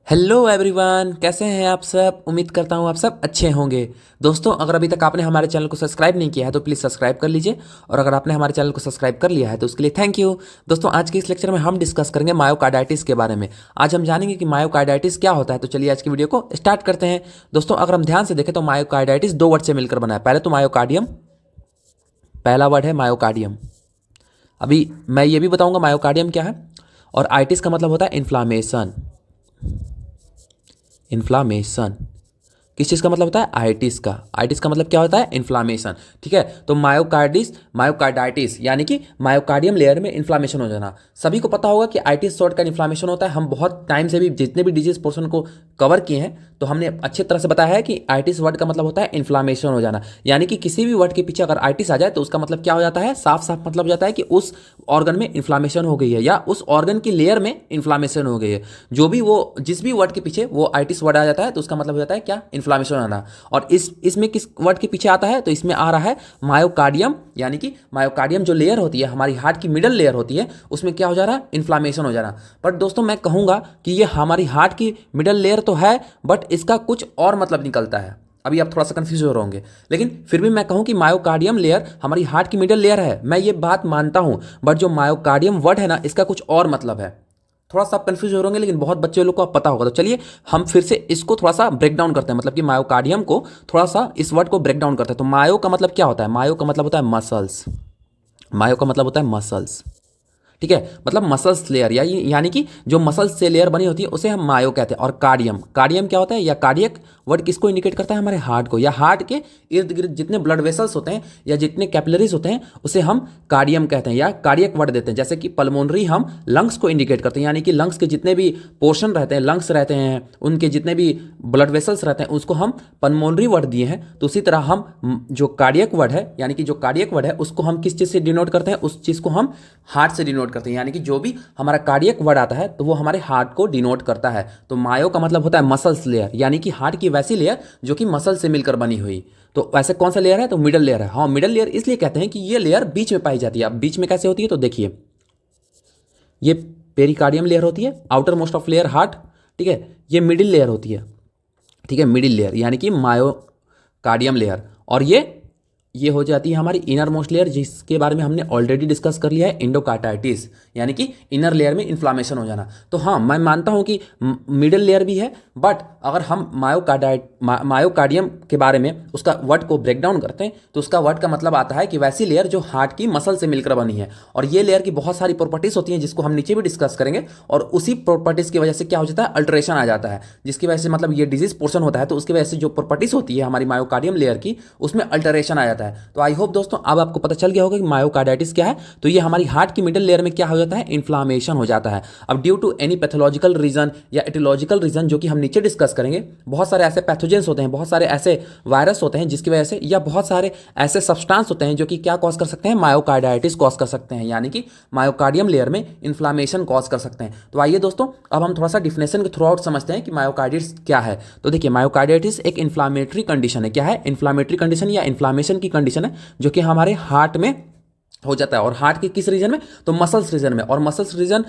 Hello everyone, कैसे हैं आप सब। उम्मीद करता हूँ आप सब अच्छे होंगे। दोस्तों, अगर अभी तक आपने हमारे चैनल को सब्सक्राइब नहीं किया है तो प्लीज़ सब्सक्राइब कर लीजिए, और अगर आपने हमारे चैनल को सब्सक्राइब कर लिया है तो उसके लिए थैंक यू। दोस्तों, आज के इस लेक्चर में हम डिस्कस करेंगे मायोकार्डाइटिस के बारे में। आज हम जानेंगे कि मायोकार्डाइटिस क्या होता है। तो चलिए आज की वीडियो को स्टार्ट करते हैं। दोस्तों, अगर हम ध्यान से देखें तो मायोकार्डाइटिस दो वर्ड से मिलकर बना है। पहले तो मायोकार्डियम, पहला वर्ड है मायोकार्डियम। अभी मैं ये भी बताऊंगा मायोकार्डियम क्या है। और आइटिस का मतलब होता है इन्फ्लामेशन। इन्फ्लामेशन किस चीज़ का मतलब होता है? आइटिस का। आइटिस का मतलब क्या होता है? इन्फ्लामेशन। ठीक है, तो मायोकार्डाइटिस यानी कि मायोकार्डियम लेयर में इन्फ्लामेशन हो जाना। सभी को पता होगा कि आइटिस शॉर्ट का इन्फ्लामेशन होता है। हम बहुत टाइम से भी जितने भी डिजीज पोर्शन को कवर किए हैं तो हमने अच्छी तरह से बताया है कि आइटिस वर्ड का मतलब होता है इन्फ्लामेशन हो जाना। यानी कि किसी भी वर्ड के पीछे अगर आइटिस आ जाए तो उसका मतलब क्या हो जाता है? साफ साफ मतलब हो जाता है कि उस ऑर्गन में इन्फ्लामेशन हो गई है या उस ऑर्गन की लेयर में इन्फ्लामेशन हो गई है। जो भी वो जिस भी वर्ड के पीछे वो आइटिस वर्ड आ जाता है तो उसका मतलब हो जाता है क्या? इन्फ्लामेशन आना। और इसमें किस वर्ड के पीछे आता है? तो इसमें आ रहा है मायोकार्डियम। यानी कि मायोकार्डियम जो लेयर होती है, हमारी हार्ट की मिडल लेयर होती है, उसमें क्या हो जा रहा है? इन्फ्लामेशन हो जा रहा। बट दोस्तों, मैं कहूंगा कि ये हमारी हार्ट की मिडल लेयर तो है, बट इसका कुछ और मतलब निकलता है। अभी आप थोड़ा सा कंफ्यूज हो रहे होंगे, लेकिन फिर भी मैं कहूं कि मायोकार्डियम लेयर हमारी हार्ट की मिडल लेयर है, मैं ये बात मानता हूं। बट जो मायोकार्डियम वर्ड है ना, इसका कुछ और मतलब है। थोड़ा सा आप कंफ्यूज हो रहे होंगे, लेकिन बहुत बच्चे लोग को आप पता होगा। तो चलिए हम फिर से इसको थोड़ा सा ब्रेक डाउन करते हैं, मतलब कि मायोकार्डियम को थोड़ा सा इस वर्ड को ब्रेक डाउन करते हैं। तो मायो का मतलब क्या होता है? मायो का मतलब होता है मसल्स। मायो का मतलब होता है मसल्स। ठीक है, मतलब मसल्स लेयर यानी कि जो मसल्स से लेयर बनी होती है उसे हम मायो कहते हैं। और कार्डियम, कार्डियम क्या होता है? या कार्डियक वर्ड किसको इंडिकेट करता है? हमारे हार्ट को, या हार्ट के इर्द गिर्द जितने ब्लड वेसल्स होते हैं या जितने कैपिलरीज होते हैं उसे हम कार्डियम कहते हैं या कार्डियक वर्ड देते हैं। जैसे कि पल्मोनरी हम लंग्स को इंडिकेट करते हैं, यानी कि लंग्स के जितने भी पोर्शन रहते हैं, लंग्स रहते हैं, उनके जितने भी ब्लड वेसल्स रहते हैं उसको हम पल्मोनरी वर्ड दिए हैं। तो उसी तरह हम जो कार्डियक वर्ड है, यानी कि जो कार्डियक वर्ड है उसको हम किस चीज़ से डिनोट करते हैं? उस चीज़ को हम हार्ट से डिनोट करते हैं। यानी कि जो भी हमारा कार्डियक वर्ड आता है तो वो हमारे हार्ट को डिनोट करता है। तो मायो का मतलब होता है मसल्स लेयर, यानी कि हार्ट की वैसी लेयर जो कि मसल से मिलकर बनी हुई। तो वैसे कौन सा लेयर है? तो मिडल लेयर है। हाँ, मिडल लेयर इसलिए कहते हैं कि ये लेयर बीच में पाई जाती है। अब बीच में कैसे होती है? तो देखिए, ये पेरिकार्डियम लेयर होती है, outer most of layer heart. ठीक है, ये मिडिल लेयर होती है। ठीक है, मिडिल लेयर यानी कि मायोकार्डियम लेयर। और ये हो जाती है हमारी इनर मोस्ट लेयर, जिसके बारे में हमने ऑलरेडी डिस्कस कर लिया है, इंडोकार्डाइटिस, यानी कि इनर लेयर में इन्फ्लामेशन हो जाना। तो हाँ, मैं मानता हूं कि मिडिल लेयर भी है, बट अगर हम मायोकार्डियम के बारे में उसका वर्ड को ब्रेक डाउन करते हैं तो उसका वर्ड का मतलब आता है कि वैसी लेयर जो हार्ट की मसल से मिलकर बनी है। और ये लेयर की बहुत सारी प्रॉपर्टीज होती हैं जिसको हम नीचे भी डिस्कस करेंगे। और उसी प्रॉपर्टीज की वजह से क्या हो जाता है? अल्ट्रेशन आ जाता है, जिसकी वजह से मतलब ये डिजीज पोर्शन होता है, तो उसकी वजह से जो प्रॉपर्टीज होती है हमारी मायोकार्डियम लेयर की, उसमें अल्टरेशन आ जाता है। तो आई होप दोस्तों अब आपको पता चल गया होगा कि मायोकार्डाइटिस क्या है। तो ये हमारी हार्ट की मिडिल लेयर में क्या हो जाता है? इन्फ्लामेशन हो जाता है। अब due to any pathological reason या एटियोलॉजिकल रीजन, जो कि हम नीचे डिस्कस करेंगे, बहुत सारे ऐसे पैथोजेंस होते हैं, बहुत सारे ऐसे वायरस होते हैं जिसकी वजह से, या बहुत सारे ऐसे सब्सटेंस होते हैं जो कि क्या कॉज कर सकते हैं? मायोकार्डाइटिस कॉज कर सकते हैं, यानी कि मायोकार्डियम लेयर में इन्फ्लामेशन कॉज कर सकते हैं। तो आइए दोस्तों अब हम थोड़ा सा डिफिनेशन के थ्रू आउट समझते हैं कि मायोकार्डाइटिस क्या है। तो देखिए, मायोकार्डाइटिस एक इन्फ्लामेटरी कंडीशन है। क्या है? इन्फ्लामेटरी कंडीशन या इन्फ्लामेशन की कंडीशन है जो कि हमारे हार्ट में हो जाता है। और हार्ट के किस रीजन में? तो मसल्स रीजन में। और मसल्स रीजन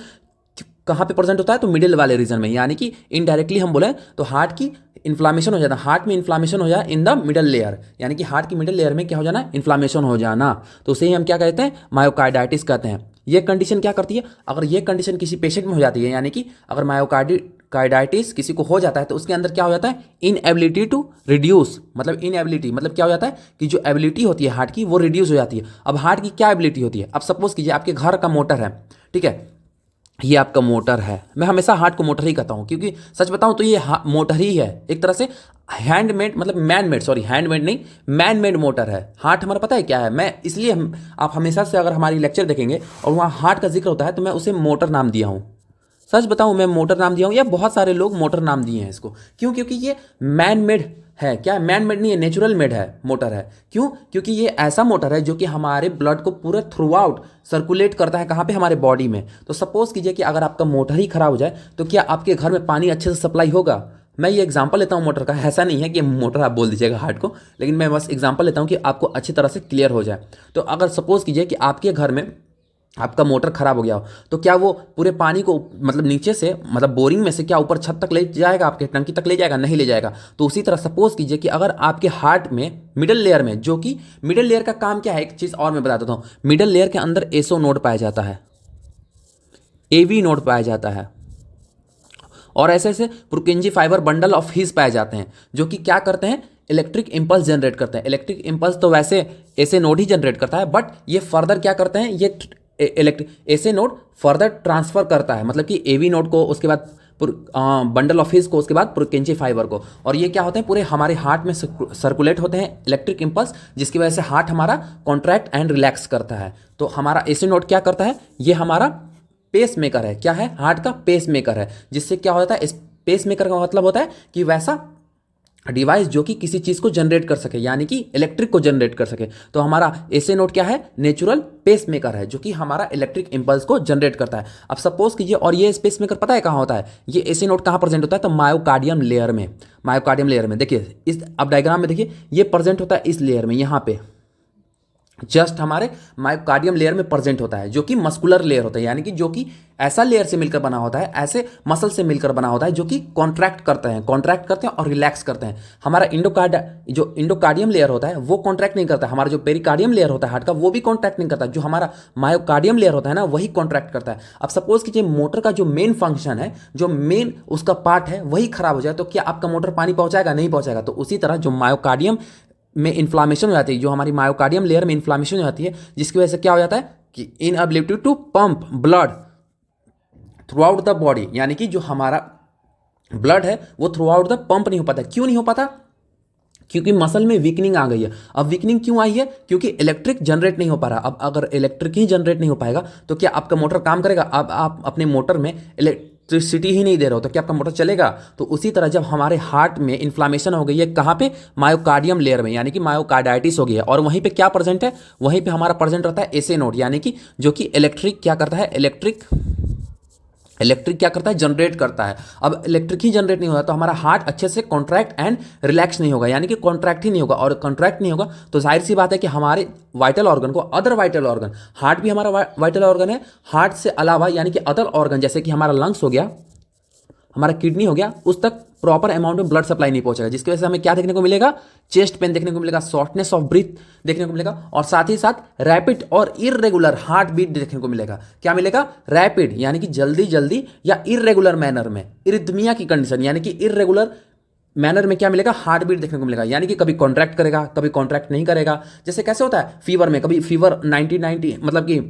कहाँ पे प्रेजेंट होता है? तो मिडिल वाले रीजन में। यानी कि इनडायरेक्टली हम बोले तो हार्ट की इन्फ्लामेशन हो जाना, हार्ट में इन्फ्लामेशन हो जाए इन द मिडल लेयर, यानी कि हार्ट की मिडल लेयर में क्या हो जाना? इन्फ्लामेशन हो जाना। तो उसे ही हम क्या कहते हैं? मायोकार्डाइटिस कहते हैं। ये कंडीशन क्या करती है? अगर ये कंडीशन किसी पेशेंट में हो जाती है, यानी कि अगर मायोकार्डाइटिस किसी को हो जाता है तो उसके अंदर क्या हो जाता है? इनएबिलिटी टू रिड्यूस, मतलब इनएबिलिटी मतलब क्या हो जाता है कि जो एबिलिटी होती है हार्ट की वो रिड्यूस हो जाती है। अब हार्ट की क्या एबिलिटी होती है? अब सपोज कीजिए आपके घर का मोटर है, ठीक है, ये आपका मोटर है। मैं हमेशा हार्ट को मोटर ही कहता हूँ, क्योंकि सच बताऊँ तो ये मोटर ही है एक तरह से। हैंडमेड मतलब मैनमेड, सॉरी हैंडमेड नहीं, मैनमेड मोटर है हार्ट हमारा। पता है क्या है? मैं इसलिए आप हमेशा से अगर हमारी लेक्चर देखेंगे और वहाँ हार्ट का जिक्र होता है तो मैं उसे मोटर नाम दिया हूँ। सच बताऊँ, मैं मोटर नाम दिया हूँ, या बहुत सारे लोग मोटर नाम दिए हैं इसको। क्यों? क्योंकि ये मैन मेड है। क्या? मैन मेड नहीं है, नेचुरल मेड है, मोटर है। क्यों? क्योंकि ये ऐसा मोटर है जो कि हमारे ब्लड को पूरे थ्रू आउट सर्कुलेट करता है। कहाँ पे? हमारे बॉडी में। तो सपोज कीजिए कि अगर आपका मोटर ही खराब हो जाए तो क्या आपके घर में पानी अच्छे से सप्लाई होगा? मैं ये एग्जांपल लेता हूँ मोटर का, ऐसा नहीं है कि मोटर आप बोल दीजिएगा हार्ट को, लेकिन मैं बस एग्जांपल लेता हूँ कि आपको अच्छी तरह से क्लियर हो जाए। तो अगर सपोज कीजिए कि आपके घर में आपका मोटर खराब हो गया हो, तो क्या वो पूरे पानी को मतलब नीचे से मतलब बोरिंग में से क्या ऊपर छत तक ले जाएगा, आपके टंकी तक ले जाएगा? नहीं ले जाएगा। तो उसी तरह सपोज कीजिए कि अगर आपके हार्ट में मिडिल लेयर में, जो कि मिडिल लेयर का काम क्या है, एक चीज़ और मैं बता देता हूँ, मिडिल लेयर के अंदर एसो नोड पाया जाता है, एवी नोड पाया जाता है, और ऐसे ऐसे Purkinje fibre bundle of His पाए जाते हैं, जो कि क्या करते हैं, इलेक्ट्रिक इंपल्स जनरेट करते हैं। इलेक्ट्रिक इंपल्स तो वैसे ऐसे नोड ही जनरेट करता है, बट ये फर्दर क्या करते हैं, ये इलेक्ट्रिक ऐसे नोड फर्दर ट्रांसफर करता है, मतलब कि एवी नोड को, उसके बाद बंडल ऑफ हीज को, उसके बाद पुरकिंजी फाइबर को, और ये क्या होते हैं, पूरे हमारे हार्ट में सर्कुलेट होते हैं इलेक्ट्रिक इंपल्स, जिसकी वजह से हार्ट हमारा कॉन्ट्रैक्ट एंड रिलैक्स करता है। तो हमारा ऐसे नोड क्या करता है, ये हमारा पेस मेकर है। क्या है, हार्ट का पेस मेकर है, जिससे क्या होता है, इस पेस मेकर का मतलब होता है कि वैसा डिवाइस जो कि किसी चीज़ को जनरेट कर सके, यानी कि इलेक्ट्रिक को जनरेट कर सके। तो हमारा एसे नोड क्या है, नेचुरल पेस मेकर है, जो कि हमारा इलेक्ट्रिक इंपल्स को जनरेट करता है। अब सपोज कीजिए, और ये पेस मेकर पता है कहाँ होता है, ये एसे नोड कहाँ प्रेजेंट होता है, तो मायोकार्डियम लेयर में। मायोकार्डियम लेयर में देखिए, इस अब डायग्राम में देखिए, ये प्रेजेंट होता है इस लेयर में, यहाँ पे जस्ट हमारे मायोकार्डियम लेयर में प्रेजेंट होता है, जो कि मस्कुलर लेयर होता है, यानी कि जो कि ऐसा लेयर से मिलकर बना होता है, ऐसे मसल से मिलकर बना होता है, जो कि कॉन्ट्रैक्ट करते हैं और रिलैक्स करते हैं। हमारा जो इंडोकार्डियम लेयर होता है वो कॉन्ट्रैक्ट नहीं करता है, हमारा जो पेरिकार्डियम लेयर होता है हार्ट का, वो भी कॉन्ट्रैक्ट नहीं करता। जो हमारा मायोकार्डियम लेयर होता है ना, वही कॉन्ट्रैक्ट करता है। अब सपोज कीजिए मोटर का जो मेन फंक्शन है, जो मेन उसका पार्ट है, वही खराब हो जाए, तो क्या आपका मोटर पानी पहुंचाएगा? नहीं पहुंचाएगा। तो उसी तरह जो मायोकार्डियम में इन्फ्लामेशन हो जाती है, जो हमारी मायोकार्डियम लेयर में इन्फ्लामेशन हो जाती है, जिसकी वजह से क्या हो जाता है कि inability to pump blood throughout the body, यानी कि जो हमारा ब्लड है वो थ्रू आउट द पंप नहीं हो पाता। क्यों नहीं हो पाता? क्योंकि मसल में वीकनिंग आ गई है। अब वीकनिंग क्यों आई है? क्योंकि इलेक्ट्रिक जनरेट नहीं हो पा रहा। अब अगर इलेक्ट्रिक ही जनरेट नहीं हो पाएगा तो क्या आपका मोटर काम करेगा? अब आप अपने मोटर में इलेक्ट्रिसिटी ही नहीं दे रहे हो तो क्या आपका मोटर चलेगा? तो उसी तरह जब हमारे हार्ट में इन्फ्लामेशन हो गई है, कहाँ पे? मायोकार्डियम लेयर में, यानी कि मायोकार्डाइटिस हो गई है, और वहीं पे क्या प्रेजेंट है? वहीं पे हमारा प्रेजेंट रहता है एसे नोड, यानी कि जो कि इलेक्ट्रिक क्या करता है, इलेक्ट्रिक क्या करता है, जनरेट करता है। अब इलेक्ट्रिक ही जनरेट नहीं होगा तो हमारा हार्ट अच्छे से कॉन्ट्रैक्ट एंड रिलैक्स नहीं होगा, यानी कि कॉन्ट्रैक्ट ही नहीं होगा, और कॉन्ट्रैक्ट नहीं होगा तो जाहिर सी बात है कि हमारे वाइटल ऑर्गन को, अदर वाइटल ऑर्गन, हार्ट भी हमारा वाइटल ऑर्गन है, हार्ट से अलावा यानी कि अदर ऑर्गन, जैसे कि हमारा लंग्स हो गया, हमारा किडनी हो गया, उस तक प्रॉपर अमाउंट में ब्लड सप्लाई नहीं पहुंचेगा, जिसकी वजह से हमें क्या देखने को मिलेगा? चेस्ट पेन देखने को मिलेगा, शॉर्टनेस ऑफ ब्रीथ देखने को मिलेगा, और साथ ही साथ रैपिड और इररेगुलर हार्ट बीट देखने को मिलेगा। क्या मिलेगा? रैपिड यानी कि जल्दी जल्दी, या इररेगुलर मैनर में, इरिथमिया की कंडीशन, यानी कि इररेगुलर मैनर में क्या मिलेगा? हार्ट बीट देखने को मिलेगा, यानी कि कभी कॉन्ट्रैक्ट करेगा, कभी कॉन्ट्रैक्ट नहीं करेगा। जैसे कैसे होता है फीवर में, कभी फीवर 90 मतलब कि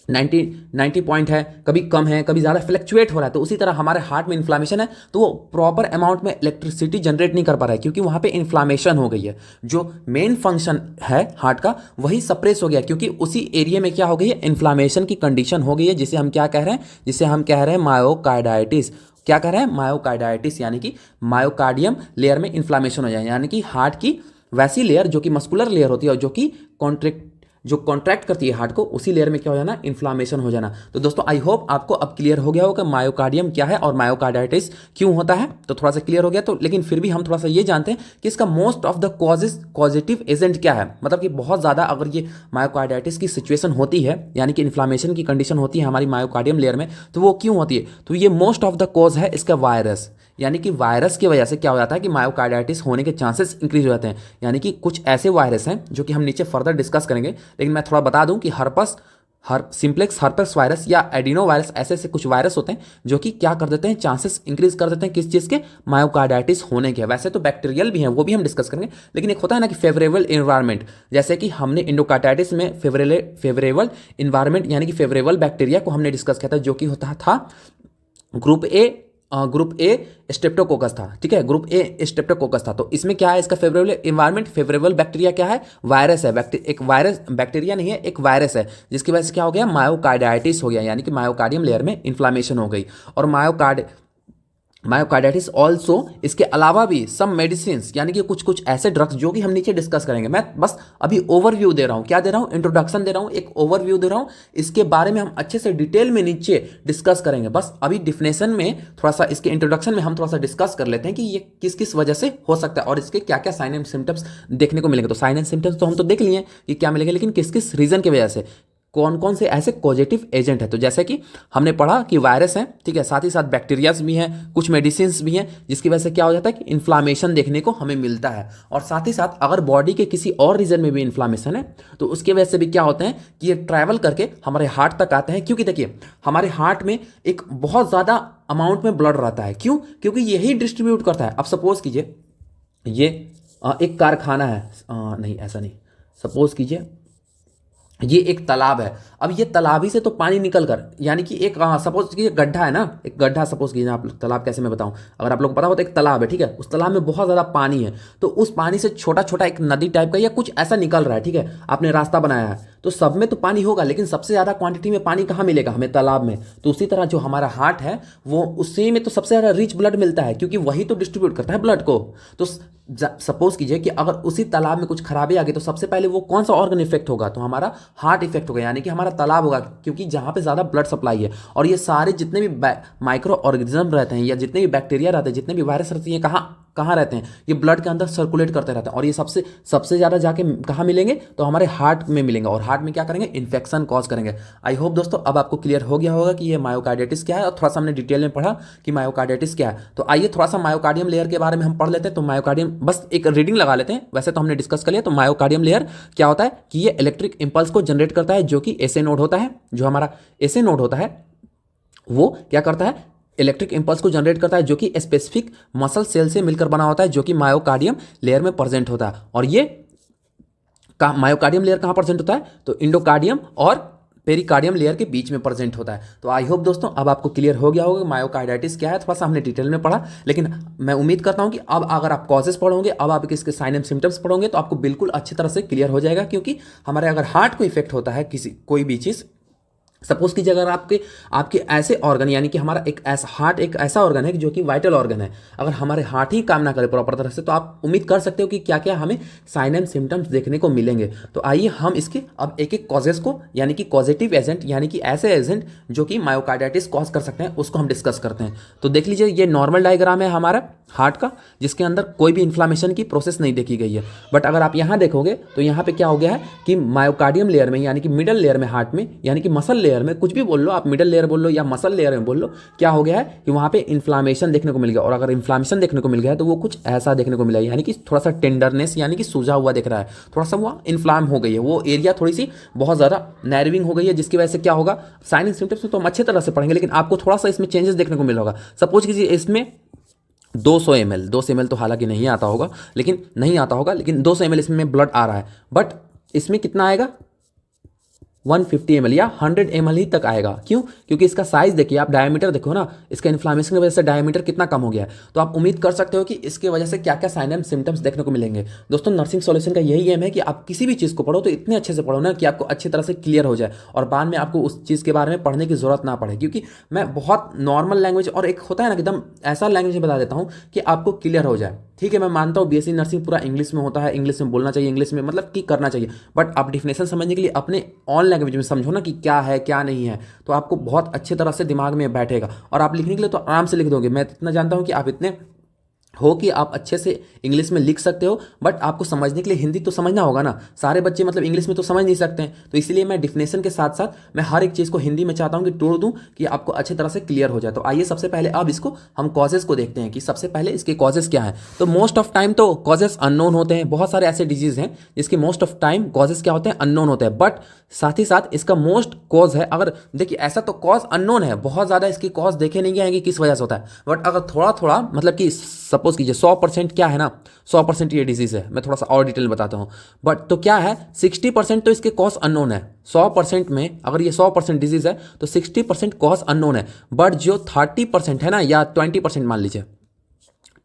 90 पॉइंट है, कभी कम है, कभी ज़्यादा फ्लक्चुएट हो रहा है। तो उसी तरह हमारे हार्ट में इन्फ्लामेशन है तो वो प्रॉपर अमाउंट में इलेक्ट्रिसिटी जनरेट नहीं कर पा रहा है, क्योंकि वहाँ पे इन्फ्लामेशन हो गई है। जो मेन फंक्शन है हार्ट का वही सप्रेस हो गया, क्योंकि उसी एरिया में क्या हो गई है? इन्फ्लामेशन की कंडीशन हो गई है, जिसे हम क्या कह रहे हैं? जिसे हम कह रहे हैं मायोकार्डाइटिस। क्या कह रहे हैं? मायोकार्डाइटिस, यानी कि मायोकार्डियम लेयर में इन्फ्लामेशन हो जाए, यानी कि हार्ट की वैसी लेयर जो कि मस्कुलर लेयर होती है और जो कॉन्ट्रैक्ट करती है हार्ट को, उसी लेयर में क्या हो जाना? इन्फ्लामेशन हो जाना। तो दोस्तों आई होप आपको अब क्लियर हो गया होगा मायोकार्डियम क्या है और मायोकार्डाइटिस क्यों होता है। तो थोड़ा सा क्लियर हो गया, तो लेकिन फिर भी हम थोड़ा सा ये जानते हैं कि इसका most of the causative agent क्या है। मतलब कि बहुत ज़्यादा अगर ये मायोकार्डाइटिस की सिचुएशन होती है, यानी कि इन्फ्लामेशन की कंडीशन होती है हमारी मायोकार्डियम लेयर में, तो वो क्यों होती है? तो ये मोस्ट ऑफ द कॉज है इसका वायरस, यानी कि वायरस की वजह से क्या हो जाता है कि मायोकार्डाइटिस होने के चांसेस इंक्रीज हो जाते हैं। यानी कि कुछ ऐसे वायरस हैं जो कि हम नीचे फर्दर डिस्कस करेंगे, लेकिन मैं थोड़ा बता दूं कि सिंप्लेक्स हर्पस वायरस या एडिनो वायरस, ऐसे ऐसे कुछ वायरस होते हैं जो कि क्या कर देते हैं? चांसेस इंक्रीज कर देते हैं किस चीज़ के? मायोकार्डाइटिस होने के। वैसे तो बैक्टीरियल भी हैं, वो भी हम डिस्कस करेंगे, लेकिन एक होता है ना कि फेवरेबल इन्वायरमेंट, जैसे कि हमने इंडोकार्डाइटिस में फेवरेबल इन्वायरमेंट यानी कि फेवरेबल बैक्टीरिया को हमने डिस्कस किया था, जो कि होता था ग्रुप ए स्ट्रेप्टोकोकस था। ठीक है, ग्रुप ए स्ट्रेप्टोकोकस था। तो इसमें क्या है? इसका फेवरेबल इन्वायरमेंट, फेवरेबल बैक्टीरिया क्या है? वायरस है। एक वायरस, बैक्टीरिया नहीं है, एक वायरस है, जिसकी वजह से क्या हो गया? मायोकार्डाइटिस हो गया, यानी कि मायोकार्डियम लेयर में इन्फ्लामेशन हो गई। और मायोकार्डाइटिस ऑल्सो, इसके अलावा भी सम मेडिसिन, यानी कि कुछ कुछ ऐसे ड्रग्स जो कि हम नीचे डिस्कस करेंगे। मैं बस अभी ओवरव्यू दे रहा हूँ। क्या दे रहा हूँ? इंट्रोडक्शन दे रहा हूँ, एक ओवरव्यू दे रहा हूँ। इसके बारे में हम अच्छे से डिटेल में नीचे डिस्कस करेंगे। बस अभी डिफिनेशन में थोड़ा सा, इसके इंट्रोडक्शन में हम थोड़ा सा डिस्कस कर लेते हैं कि ये किस किस वजह से हो सकता है और इसके क्या क्या साइन एंड सिम्टम्स देखने को मिलेंगे। तो साइन एंड सिम्टम्स तो हम तो देख लिए कि क्या मिलेंगे, लेकिन किस किस रीजन की वजह से कौन कौन से ऐसे पॉजिटिव एजेंट है। तो जैसे कि हमने पढ़ा कि वायरस हैं, ठीक है, साथ ही साथ बैक्टीरियाज भी हैं, कुछ मेडिसिन भी हैं, जिसकी वजह से क्या हो जाता है कि इन्फ्लामेशन देखने को हमें मिलता है। और साथ ही साथ अगर बॉडी के किसी और रीजन में भी इन्फ्लामेशन है तो उसकी वजह से भी क्या होते हैं कि ये ट्रैवल करके हमारे हार्ट तक आते हैं। क्योंकि देखिए हमारे हार्ट में एक बहुत ज़्यादा अमाउंट में ब्लड रहता है। क्यों? क्योंकि यही डिस्ट्रीब्यूट करता है। अब सपोज कीजिए ये एक कारखाना है, नहीं ऐसा नहीं, सपोज कीजिए ये एक तालाब है। अब ये तालाब ही से तो पानी निकल कर, यानी कि एक सपोज कीजिए गड्ढा है ना, एक गड्ढा सपोज कीजिए, आप तालाब कैसे मैं बताऊं, अगर आप लोग को पता हो तो एक तालाब है, ठीक है, उस तालाब में बहुत ज़्यादा पानी है, तो उस पानी से छोटा छोटा एक नदी टाइप का या कुछ ऐसा निकल रहा है, ठीक है, आपने रास्ता बनाया है, तो सब में तो पानी होगा, लेकिन सबसे ज़्यादा क्वांटिटी में पानी कहाँ मिलेगा हमें? तालाब में। तो उसी तरह जो हमारा हार्ट है वो उसी में तो सबसे ज़्यादा रिच ब्लड मिलता है, क्योंकि वही तो डिस्ट्रीब्यूट करता है ब्लड को। तो सपोज कीजिए कि अगर उसी तालाब में कुछ खराबी आ गई तो सबसे पहले वो कौन सा ऑर्गन इफेक्ट होगा? तो हमारा हार्ट इफेक्ट होगा, यानी कि हमारा तालाब होगा, क्योंकि जहाँ पे ज़्यादा ब्लड सप्लाई है। और ये सारे जितने भी माइक्रो ऑर्गेनिज्म रहते हैं या जितने भी बैक्टीरिया रहते हैं, जितने भी वायरस रहती हैं, कहाँ कहाँ रहते हैं? ये ब्लड के अंदर सर्कुलेट करते रहते हैं। और ये सबसे सबसे ज़्यादा जाके कहाँ मिलेंगे? तो हमारे हार्ट में मिलेंगे, और हार्ट में क्या करेंगे? इन्फेक्शन कॉज करेंगे। आई होप दोस्तों अब आपको क्लियर हो गया होगा कि ये मायोकार्डिटिस क्या है, और थोड़ा सा हमने डिटेल में पढ़ा कि मायोकार्डिटिस क्या है। तो आइए थोड़ा सा मायोकार्डियम लेयर के बारे में हम पढ़ लेते हैं। तो मायोकार्डियम, बस एक रीडिंग लगा लेते हैं, वैसे तो हमने डिस्कस कर लिया। तो मायोकार्डियम लेयर क्या होता है कि ये इलेक्ट्रिक इंपल्स को जनरेट करता है, जो कि एसए नोड होता है। जो हमारा एसए नोड होता है वो क्या करता है? इलेक्ट्रिक इंपल्स को जनरेट करता है, जो कि स्पेसिफिक मसल सेल से मिलकर बना होता है, जो कि मायोकार्डियम लेयर में प्रेजेंट होता है। और ये मायोकार्डियम लेयर कहाँ प्रेजेंट होता है? तो इंडोकार्डियम और पेरिकार्डियम लेयर के बीच में प्रेजेंट होता है। तो आई होप दोस्तों अब आपको क्लियर हो गया होगा मायोकार्डाइटिस क्या है। थोड़ा सा हमने डिटेल में पढ़ा, लेकिन मैं उम्मीद करता हूं कि अब अगर आप कॉजेस पढ़ोगे, अब आप इसके साइन एंड सिम्टम्स पढ़ोगे, तो आपको बिल्कुल अच्छी तरह से क्लियर हो जाएगा। क्योंकि हमारे अगर हार्ट को इफेक्ट होता है किसी कोई भी चीज़, सपोज कीजिए अगर आपके आपके ऐसे ऑर्गन, यानी कि हमारा एक ऐसा हार्ट एक ऐसा ऑर्गन है जो कि वाइटल ऑर्गन है, अगर हमारे हार्ट ही काम ना करे प्रॉपर तरह से, तो आप उम्मीद कर सकते हो कि क्या क्या हमें साइन एंड सिम्टम्स देखने को मिलेंगे। तो आइए हम इसके अब एक एक कॉजेस को, यानी कि पॉजिटिव एजेंट, यानी कि ऐसे एजेंट जो कि मायोकार्डाइटिस कॉज कर सकते हैं, उसको हम डिस्कस करते हैं। तो देख लीजिए ये नॉर्मल डायग्राम है हमारा हार्ट का, जिसके अंदर कोई भी इन्फ्लामेशन की प्रोसेस नहीं देखी गई है। बट अगर आप यहाँ देखोगे तो यहाँ पे क्या हो गया है कि मायोकार्डियम लेयर में, यानी कि मिडल लेयर में हार्ट में, यानी कि मसल लेयर में, कुछ भी बोल लो आप, मिडल लेयर बोल लो या मसल लेयर में बोल लो, क्या हो गया है कि वहाँ पे इन्फ्लामेशन देखने को मिल गया। और अगर इन्फ्लामेशन देखने को मिल गया है तो वो कुछ ऐसा देखने को मिला है, यानी कि थोड़ा सा टेंडरनेस, यानी कि सूजा हुआ दिख रहा है, थोड़ा सा वो इन्फ्लाम हो गई है, वो एरिया थोड़ी सी बहुत ज़्यादा नैरविंग हो गई है, जिसकी वजह से क्या होगा, साइन एंड सिम्टम्स तो हम अच्छे तरह से पढ़ेंगे, लेकिन आपको थोड़ा सा इसमें चेंजेस देखने को मिला होगा। सपोज कीजिए इसमें 200 ml तो हालांकि नहीं आता होगा, लेकिन 200 ml इसमें ब्लड आ रहा है, बट इसमें कितना आएगा? 150 ml या 100 ml ही तक आएगा। क्यों? क्योंकि इसका साइज देखिए, आप डायमीटर देखो ना, इसका इन्फ्लामेशन की वजह से डायमीटर कितना कम हो गया है। तो आप उम्मीद कर सकते हो कि इसके वजह से क्या क्या साइन एंड सिम्टम्स देखने को मिलेंगे। दोस्तों नर्सिंग सॉल्यूशन का यही एम है कि आप किसी भी चीज़ को पढ़ो तो इतने अच्छे से पढ़ो ना कि आपको अच्छी तरह से क्लियर हो जाए, और बाद में आपको उस चीज़ के बारे में पढ़ने की जरूरत ना पड़े। क्योंकि मैं बहुत नॉर्मल लैंग्वेज, और एक होता है ना एकदम ऐसा लैंग्वेज में बता देता हूँ कि आपको क्लियर हो जाए। ठीक है, मैं मानता हूँ बीएससी नर्सिंग पूरा इंग्लिश में होता है, इंग्लिश में बोलना चाहिए, इंग्लिश में मतलब कि करना चाहिए, बट आप डिफिनेशन समझने के लिए अपने ऑन लैंग्वेज में समझो ना कि क्या है क्या नहीं है, तो आपको बहुत अच्छे तरह से दिमाग में बैठेगा, और आप लिखने के लिए तो आराम से लिख दोगे। मैं इतना जानता हूँ कि आप इतने हो कि आप अच्छे से इंग्लिश में लिख सकते हो, बट आपको समझने के लिए हिंदी तो समझना होगा ना। सारे बच्चे मतलब इंग्लिश में तो समझ नहीं सकते हैं, तो इसीलिए मैं डिफिनेशन के साथ साथ मैं हर एक चीज़ को हिंदी में चाहता हूँ कि तोड़ दूँ कि आपको अच्छे तरह से क्लियर हो जाए। तो आइए सबसे पहले अब इसको हम कॉजेज़ को देखते हैं कि सबसे पहले इसके कॉजेज़ क्या हैं। तो मोस्ट ऑफ टाइम तो कॉजेज़ अननोन होते हैं, बहुत सारे ऐसे डिजीज़ हैं जिसके मोस्ट ऑफ टाइम कॉजेज़ क्या होते हैं? अननोन होते हैं। बट साथ ही साथ इसका मोस्ट कॉज है, अगर देखिए ऐसा तो कॉज अननोन है, बहुत ज़्यादा इसकी कॉज देखे नहीं गए कि किस वजह से होता है, बट अगर थोड़ा थोड़ा मतलब कि सपोज कीजिए 100% क्या है ना, 100% ये डिजीज़ है, मैं थोड़ा सा और डिटेल बताता हूँ। बट तो क्या है, 60% तो इसके कॉज अननोन है। 100% में अगर ये 100% डिजीज़ है तो 60% कॉज अननोन है। बट जो 30% है ना, या 20% मान लीजिए,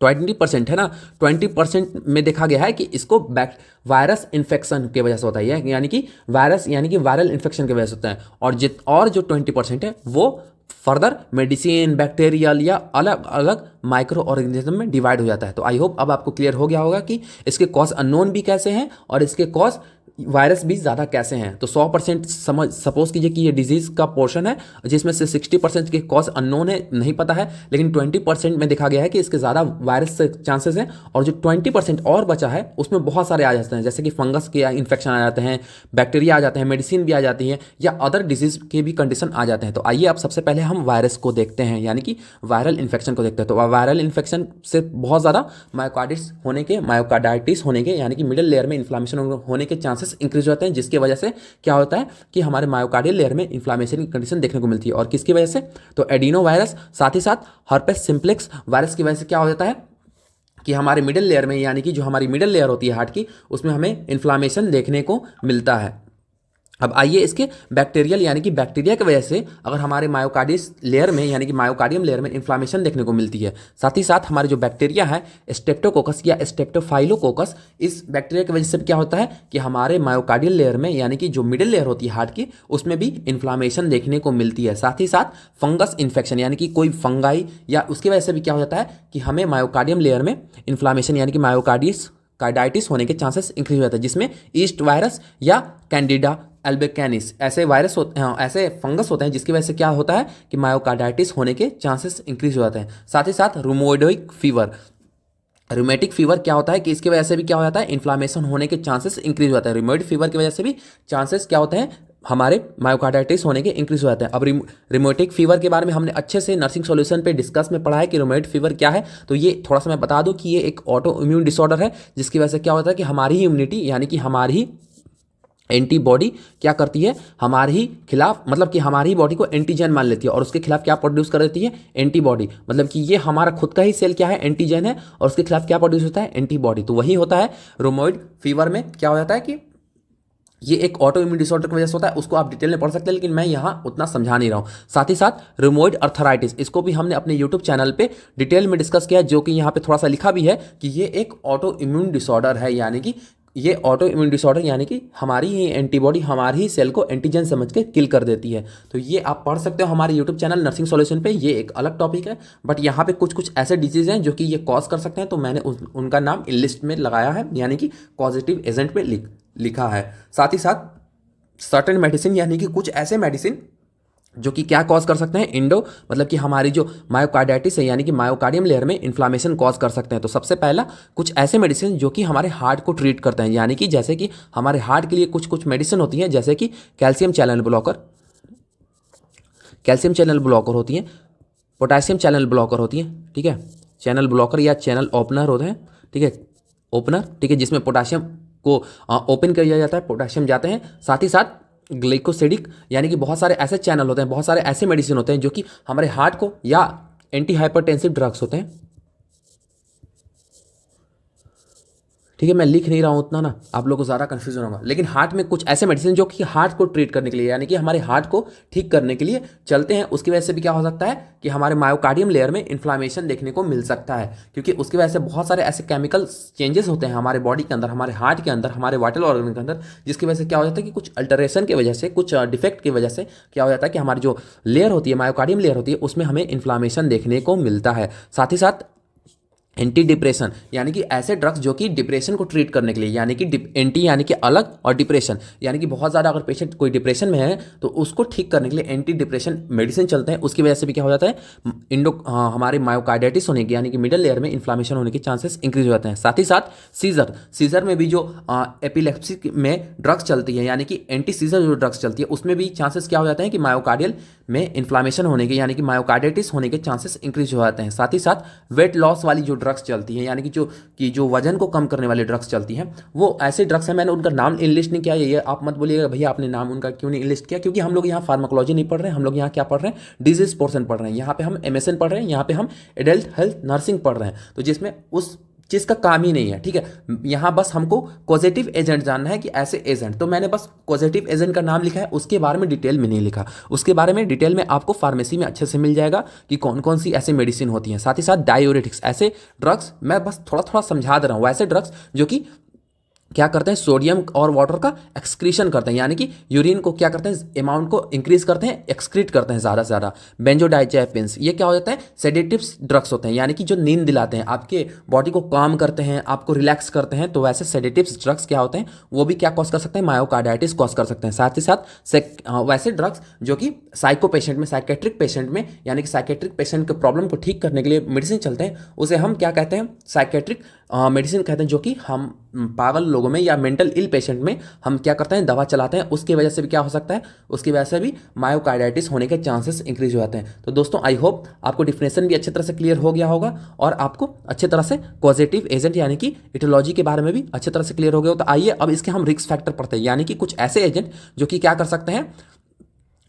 20% है ना, 20% में देखा गया है कि इसको वायरस इन्फेक्शन की वजह से होता है, यानी कि वायरल इन्फेक्शन की वजह से होता है। और जो 20% है वो फर्दर मेडिसिन, बैक्टीरियल या अलग अलग माइक्रो ऑर्गेनिज्म में डिवाइड हो जाता है। तो आई होप अब आपको क्लियर हो गया होगा कि इसके कॉज अननोन भी कैसे हैं और इसके कॉज वायरस भी ज़्यादा कैसे हैं। तो 100% समझ सपोज कीजिए कि ये डिजीज़ का पोर्शन है जिसमें से 60% के कॉज अननोन है, नहीं पता है, लेकिन 20% में देखा गया है कि इसके ज़्यादा वायरस से चांसेस हैं, और जो 20% और बचा है उसमें बहुत सारे आ जाते हैं, जैसे कि फंगस के इन्फेक्शन आ जाते हैं, बैक्टीरिया आ जाते हैं, मेडिसिन भी आ जाती है, या अदर डिजीज़ के भी कंडीशन आ जाते हैं। तो आइए अब सबसे पहले हम वायरस को देखते हैं, यानी कि वायरल इन्फेक्शन को देखते हैं। तो वायरल इन्फेक्शन से बहुत ज़्यादा मायोकार्डाइटिस होने के यानी कि मिडिल लेयर में इन्फ्लामेशन होने के चांसेस इंक्रीज होते हैं, जिसकी वजह से क्या होता है कि हमारे मायोकार्डियल लेयर में इन्फ्लामेशन की कंडीशन देखने को मिलती है। और किसकी वजह से? तो एडिनो वायरस, साथ ही साथ हर्पेस सिम्प्लेक्स वायरस की वजह से क्या हो जाता है कि हमारे मिडिल लेयर में, यानी कि जो हमारी मिडिल लेयर होती है हार्ट की, उसमें हमें इन्फ्लामेशन देखने को मिलता है। अब आइए इसके बैक्टीरियल यानी कि बैक्टीरिया की वजह से अगर हमारे मायोकार्डियस लेयर में यानी कि मायोकार्डियम लेयर में इन्फ्लामेशन देखने को मिलती है, साथ ही साथ हमारे जो बैक्टीरिया है स्ट्रेप्टोकोकस या स्ट्रेप्टोफाइलोकोकस, इस बैक्टीरिया की वजह से क्या होता है कि हमारे मायोकार्डियल लेयर में यानी कि जो मिडिल लेयर होती है हार्ट की, उसमें भी इन्फ्लामेशन देखने को मिलती है। साथ ही साथ फंगस इन्फेक्शन यानी कि कोई फंगाई या उसकी वजह से भी क्या हो जाता है कि हमें मायोकार्डियम लेयर में इन्फ्लामेशन यानी कि मायोकार्डाइटिस होने के चांसेस इंक्रीज हो जाता है, जिसमें ईस्ट वायरस या कैंडिडा एल्बेकैनिस ऐसे वायरस होते हैं, ऐसे फंगस होते हैं, जिसकी वजह से क्या होता है कि मायोकार्डाइटिस होने के चांसेस इंक्रीज हो जाते हैं। साथ ही साथ रूमेटोइड फीवर, रूमेटिक फीवर क्या होता है कि इसकी वजह से भी क्या हो जाता है, इन्फ्लामेशन होने के चांसेस इंक्रीज हो जाते हैं। रूमेटोइड फीवर की वजह से भी चांसेस क्या होते हैं हमारे मायोकार्डाइटिस होने के इंक्रीज हो जाते हैं। अब रूमेटिक फीवर के बारे में हमने अच्छे से नर्सिंग सॉल्यूशन पे डिस्कस में पढ़ा है कि रूमेटोइड फीवर क्या है। तो ये थोड़ा सा मैं बता दूं कि ये एक ऑटो इम्यून डिसऑर्डर है, जिसकी वजह से क्या होता है कि हमारी ही इम्यूनिटी यानी कि हमारी ही एंटीबॉडी क्या करती है हमारे ही खिलाफ, मतलब कि हमारी ही बॉडी को एंटीजन मान लेती है और उसके खिलाफ क्या प्रोड्यूस कर देती है, एंटीबॉडी। मतलब कि ये हमारा खुद का ही सेल क्या है, एंटीजन है, और उसके खिलाफ क्या प्रोड्यूस होता है, एंटीबॉडी। तो वही होता है रूमेटॉइड फीवर में, क्या हो जाता है कि ये एक ऑटो इम्यून डिसऑर्डर की वजह से होता है। उसको आप डिटेल में पढ़ सकते हैं, लेकिन मैं यहाँ उतना समझा नहीं रहा हूँ। साथ ही साथ रूमेटॉइड अर्थराइटिस, इसको भी हमने अपने यूट्यूब चैनल पे डिटेल में डिस्कस किया है, जो कि यहाँ पे थोड़ा सा लिखा भी है कि ये एक ऑटो इम्यून डिसऑर्डर है, यानी कि ये ऑटो इम्यून डिसऑर्डर यानी कि हमारी ही एंटीबॉडी हमारी ही सेल को एंटीजन समझ के किल कर देती है। तो ये आप पढ़ सकते हो हमारे यूट्यूब चैनल नर्सिंग सॉल्यूशन पे, ये एक अलग टॉपिक है। बट यहाँ पे कुछ कुछ ऐसे डिजीज हैं जो कि ये कॉज कर सकते हैं, तो मैंने उनका नाम इन लिस्ट में लगाया है, यानी कि पॉजिटिव एजेंट में लिखा है। साथ ही साथ सर्टेन मेडिसिन यानी कि कुछ ऐसे मेडिसिन जो कि क्या कॉज कर सकते हैं, मतलब कि हमारी जो मायोकार्डाइटिस है यानी कि मायोकार्डियम लेयर में इन्फ्लामेशन कॉज कर सकते हैं। तो सबसे पहला कुछ ऐसे मेडिसिन जो कि हमारे हार्ट को ट्रीट करते हैं, यानी कि जैसे कि हमारे हार्ट के लिए कुछ कुछ मेडिसिन होती हैं, जैसे कि कैल्शियम चैनल ब्लॉकर होती हैं, पोटासियम चैनल ब्लॉकर होती हैं, ठीक है, चैनल ब्लॉकर या चैनल ओपनर होते हैं, ठीक है, ओपनर, ठीक है, जिसमें पोटासियम को ओपन किया जाता है, पोटासियम जाते हैं। साथ ही साथ ग्लाइकोसिडिक यानी कि बहुत सारे ऐसे चैनल होते हैं, बहुत सारे ऐसे मेडिसिन होते हैं जो कि हमारे हार्ट को, या एंटी हाइपरटेंसिव ड्रग्स होते हैं, ठीक है, मैं लिख नहीं रहा हूँ उतना ना, आप लोगों को ज़्यादा कन्फ्यूजन होगा। लेकिन हार्ट में कुछ ऐसे मेडिसिन जो कि हार्ट को ट्रीट करने के लिए यानी कि हमारे हार्ट को ठीक करने के लिए चलते हैं, उसकी वजह से भी क्या हो सकता है कि हमारे मायोकार्डियम लेयर में इन्फ्लामेशन देखने को मिल सकता है, क्योंकि उसकी वजह से बहुत सारे ऐसे केमिकल चेंजेस होते हैं हमारे बॉडी के अंदर, हमारे हार्ट के अंदर, हमारे वाइटल ऑर्गन के अंदर, जिसकी वजह से क्या हो जाता है कि कुछ अल्टरेशन की वजह से, कुछ डिफेक्ट की वजह से क्या हो जाता है कि हमारी जो लेयर होती है, मायोकार्डियम लेयर होती है, उसमें हमें इन्फ्लामेशन देखने को मिलता है। साथ ही साथ एंटी डिप्रेशन यानी कि ऐसे ड्रग्स जो कि डिप्रेशन को ट्रीट करने के लिए, यानी कि एंटी यानी कि अलग, और डिप्रेशन यानी कि बहुत ज़्यादा अगर पेशेंट कोई डिप्रेशन में है तो उसको ठीक करने के लिए एंटी डिप्रेशन मेडिसिन चलते हैं। उसकी वजह से भी क्या हो जाता है, हमारे मायोकार्डाइटिस होने की यानी कि मिडल लेयर में इन्फ्लामेशन होने के चांसेस इंक्रीज हो जाते हैं। साथ ही साथ सीजर में भी जो एपिलेप्सी में ड्रग्स चलती है यानी कि एंटी सीजर जो ड्रग्स चलती है, उसमें भी चांसेस क्या हो जाते हैं कि मायोकार्डियल में इन्फ्लामेशन होने के यानी कि मायोकार्डाइटिस होने के चांसेस इंक्रीज हो जाते हैं। साथ ही साथ वेट लॉस वाली जो ड्रग्स चलती हैं यानी कि जो वजन को कम करने वाली ड्रग्स चलती हैं, वो ऐसे ड्रग्स हैं, मैंने उनका नाम इनलिस्ट नहीं किया, ये आप मत बोलिएगा भैया आपने नाम उनका क्यों नहीं इनलिस्ट किया, क्योंकि हम लोग यहाँ फार्माकोलॉजी नहीं पढ़ रहे हैं, हम लोग यहाँ क्या पढ़ रहे हैं, डिजीज पोर्शन पढ़ रहे हैं। यहाँ पे हम MSN पढ़ रहे हैं, यहाँ पे हम एडल्ट हेल्थ नर्सिंग पढ़ रहे हैं, तो जिसमें उस चीज़ का काम ही नहीं है, ठीक है। यहाँ बस हमको पॉजिटिव एजेंट जानना है कि ऐसे एजेंट, तो मैंने बस पॉजिटिव एजेंट का नाम लिखा है, उसके बारे में डिटेल में नहीं लिखा। उसके बारे में डिटेल में आपको फार्मेसी में अच्छे से मिल जाएगा कि कौन कौन सी ऐसे मेडिसिन होती हैं। साथ ही साथ डायूरेटिक्स, ऐसे ड्रग्स मैं बस थोड़ा थोड़ा समझा दे रहा हूँ, वैसे ड्रग्स जो कि क्या करते हैं, सोडियम और वाटर का एक्सक्रीशन करते हैं, यानी कि यूरिन को क्या करते हैं, अमाउंट को इंक्रीज करते हैं, एक्सक्रीट करते हैं ज़्यादा से ज़्यादा। बेंजोडाइजेपिन्स, ये क्या हो जाता है, सेडेटिव्स ड्रग्स होते हैं, यानी कि जो नींद दिलाते हैं, आपके बॉडी को काम करते हैं, आपको रिलैक्स करते हैं। तो वैसे सेडेटिव्स ड्रग्स क्या होते हैं, वो भी क्या कॉज कर सकते हैं, मायोकार्डाइटिस कॉज कर सकते हैं। साथ ही साथ वैसे ड्रग्स जो कि साइको पेशेंट में, साइकेट्रिक पेशेंट में, यानी कि साइकेट्रिक पेशेंट के प्रॉब्लम को ठीक करने के लिए मेडिसिन चलते हैं, उसे हम क्या कहते हैं, साइकेट्रिक मेडिसिन कहते हैं, जो कि हम पागल लोगों में या मेंटल इल पेशेंट में हम क्या करते हैं, दवा चलाते हैं। उसकी वजह से भी क्या हो सकता है, उसकी वजह से भी मायोकार्डाइटिस होने के चांसेस इंक्रीज हो जाते हैं। तो दोस्तों आई होप आपको डिफिनेशन भी अच्छी तरह से क्लियर हो गया होगा और आपको अच्छी तरह से कॉजेटिव एजेंट यानी कि इटियोलॉजी के बारे में भी अच्छी तरह से क्लियर हो गया हो। तो आइए अब इसके हम रिस्क फैक्टर पढ़ते हैं, यानी कि कुछ ऐसे एजेंट जो कि क्या कर सकते हैं,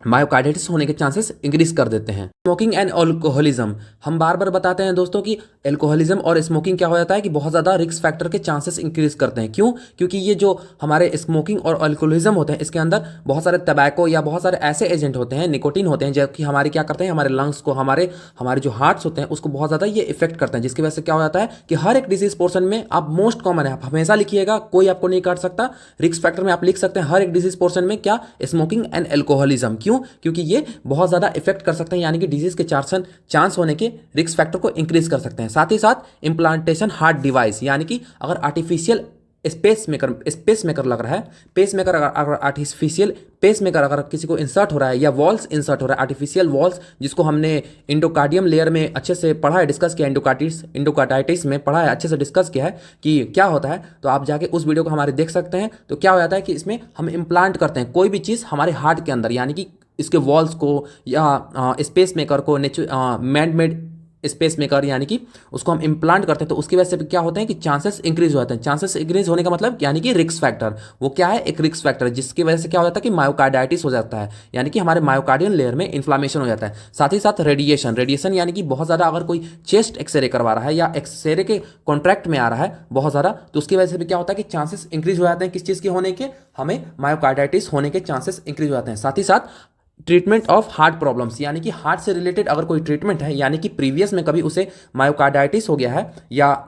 मायोकार्डाइटिस होने के चांसेस इंक्रीज कर देते हैं। स्मोकिंग एंड अल्कोहलिज्म, हम बार बार बताते हैं दोस्तों कि अल्कोहलिज्म और स्मोकिंग क्या हो जाता है कि बहुत ज़्यादा रिस्क फैक्टर के चांसेस इंक्रीज करते हैं। क्यों? क्योंकि ये जो हमारे स्मोकिंग और अल्कोहलिज्म होते हैं, इसके अंदर बहुत सारे टबैको या बहुत सारे ऐसे एजेंट होते हैं, निकोटीन होते हैं, जो कि हमारे क्या करते हैं, हमारे लंग्स को, हमारे हमारे जो हार्ट्स होते हैं उसको बहुत ज़्यादा ये इफेक्ट करते हैं। जिसकी वजह से क्या हो जाता है कि हर एक डिजीज पोर्शन में, आप मोस्ट कॉमन है, आप हमेशा लिखिएगा, कोई आपको नहीं काट सकता, रिस्क फैक्टर में आप लिख सकते हैं हर एक डिजीज पोर्शन में क्या, स्मोकिंग एंड अल्कोहलिज्म। क्यों? क्योंकि ये बहुत ज़्यादा इफेक्ट कर सकते हैं, यानी कि डिजीज के चांस होने के रिस्क फैक्टर को इंक्रीज कर सकते हैं। साथ ही साथ इम्प्लांटेशन हार्ट डिवाइस, यानी कि अगर आर्टिफिशियल स्पेस मेकर लग रहा है, पेस मेकर, अगर आर्टिफिशियल पेस मेकर अगर किसी को इंसर्ट हो रहा है, या वॉल्स इंसर्ट हो रहा है, आर्टिफिशियल वॉल्स, जिसको हमने इंडोकार्डियम लेयर में अच्छे से पढ़ा है, डिस्कस किया, इंडोकार्डाइटिस में पढ़ा है, अच्छे से डिस्कस किया है कि क्या होता है। तो आप जाके उस वीडियो को हमारे देख सकते हैं। तो क्या हो जाता है कि इसमें हम इम्प्लांट करते हैं कोई भी चीज़ हमारे हार्ट के अंदर, यानी कि इसके वॉल्स को या स्पेस मेकर को, मैन मेड स्पेस मेकर, यानी कि उसको हम इम्प्लांट करते हैं। तो उसकी वजह से क्या होते हैं कि चांसेस इंक्रीज हो जाते हैं। चांसेस इंक्रीज होने का मतलब यानी कि रिस्क फैक्टर, वो क्या है, एक रिस्क फैक्टर, जिसकी वजह से क्या हो जाता है कि मायोकार्डाइटिस हो जाता है, यानी कि हमारे मायोकार्डियल लेयर में इन्फ्लामेशन हो जाता है। साथ ही साथ रेडिएशन यानी कि बहुत ज़्यादा अगर कोई चेस्ट एक्सरे करवा रहा है या एक्सरे के कॉन्ट्रैक्ट में आ रहा है बहुत ज़्यादा, तो उसकी वजह से भी क्या होता है कि चांसेस इंक्रीज हो जाते हैं, किस चीज़ के होने के, हमें मायोकार्डाइटिस होने के चांसेस इंक्रीज हो जाते हैं। साथ ही साथ ट्रीटमेंट ऑफ हार्ट प्रॉब्लम्स, यानी कि हार्ट से रिलेटेड अगर कोई ट्रीटमेंट है, यानी कि प्रीवियस में कभी उसे मायोकार्डाइटिस हो गया है, या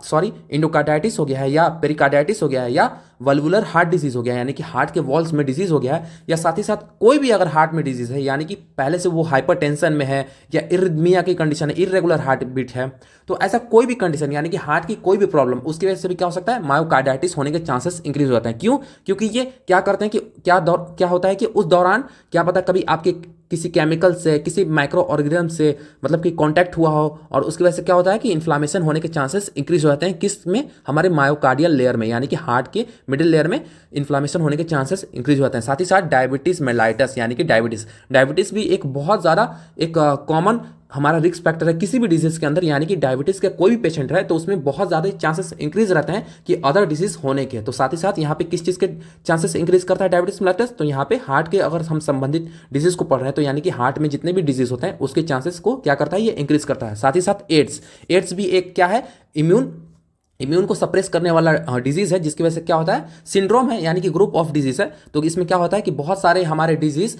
इंडोकार्डाइटिस हो गया है, या पेरिकार्डाइटिस हो गया है, या वल्वुलर हार्ट डिजीज हो गया है, यानी कि हार्ट के वॉल्स में डिजीज हो गया है, या साथ ही साथ कोई भी अगर हार्ट में डिजीज है, यानी कि पहले से वो हाइपरटेंशन में है, या इरिथमिया की कंडीशन है, इरेगुलर हार्ट बीट है, तो ऐसा कोई भी कंडीशन, यानी कि हार्ट की कोई भी प्रॉब्लम, उसकी वजह से भी क्या हो सकता है, मायोकार्डाइटिस होने के चांसेस इंक्रीज हो जाते हैं। क्यों? क्योंकि ये क्या करते हैं कि क्या होता है कि उस दौरान क्या पता कभी आपके किसी केमिकल से, किसी माइक्रो ऑर्गेनिज्म से मतलब कि कांटेक्ट हुआ हो, और उसकी वजह से क्या होता है कि इन्फ्लामेशन होने के चांसेस इंक्रीज हो जाते हैं। किस में? हमारे मायोकार्डियल लेयर में, यानी कि हार्ट के मिडिल लेयर में इन्फ्लामेशन होने के चांसेस इंक्रीज हो जाते हैं। साथ ही साथ डायबिटीज मेलाइटस, यानी कि डायबिटीज भी एक बहुत ज़्यादा एक कॉमन हमारा रिस्क फैक्टर है किसी भी डिजीज के अंदर, यानी कि डायबिटीज का कोई भी पेशेंट है तो उसमें बहुत ज़्यादा चांसेस इंक्रीज रहते हैं कि अदर डिजीज होने के। तो साथ ही साथ यहाँ पे किस चीज़ के चांसेस इंक्रीज करता है डायबिटीज मेलाइटस, तो यहाँ पे हार्ट के अगर हम संबंधित डिजीज को पढ़ रहे हैं, तो यानी कि हार्ट में जितने भी डिजीज होते हैं उसके चांसेस को क्या करता है, ये इंक्रीज करता है। साथ ही साथ एड्स भी एक क्या है, इम्यून को सप्रेस करने वाला डिजीज है, जिसकी वजह से क्या होता है, सिंड्रोम है, यानी कि ग्रुप ऑफ डिजीज है। तो इसमें क्या होता है कि बहुत सारे हमारे डिजीज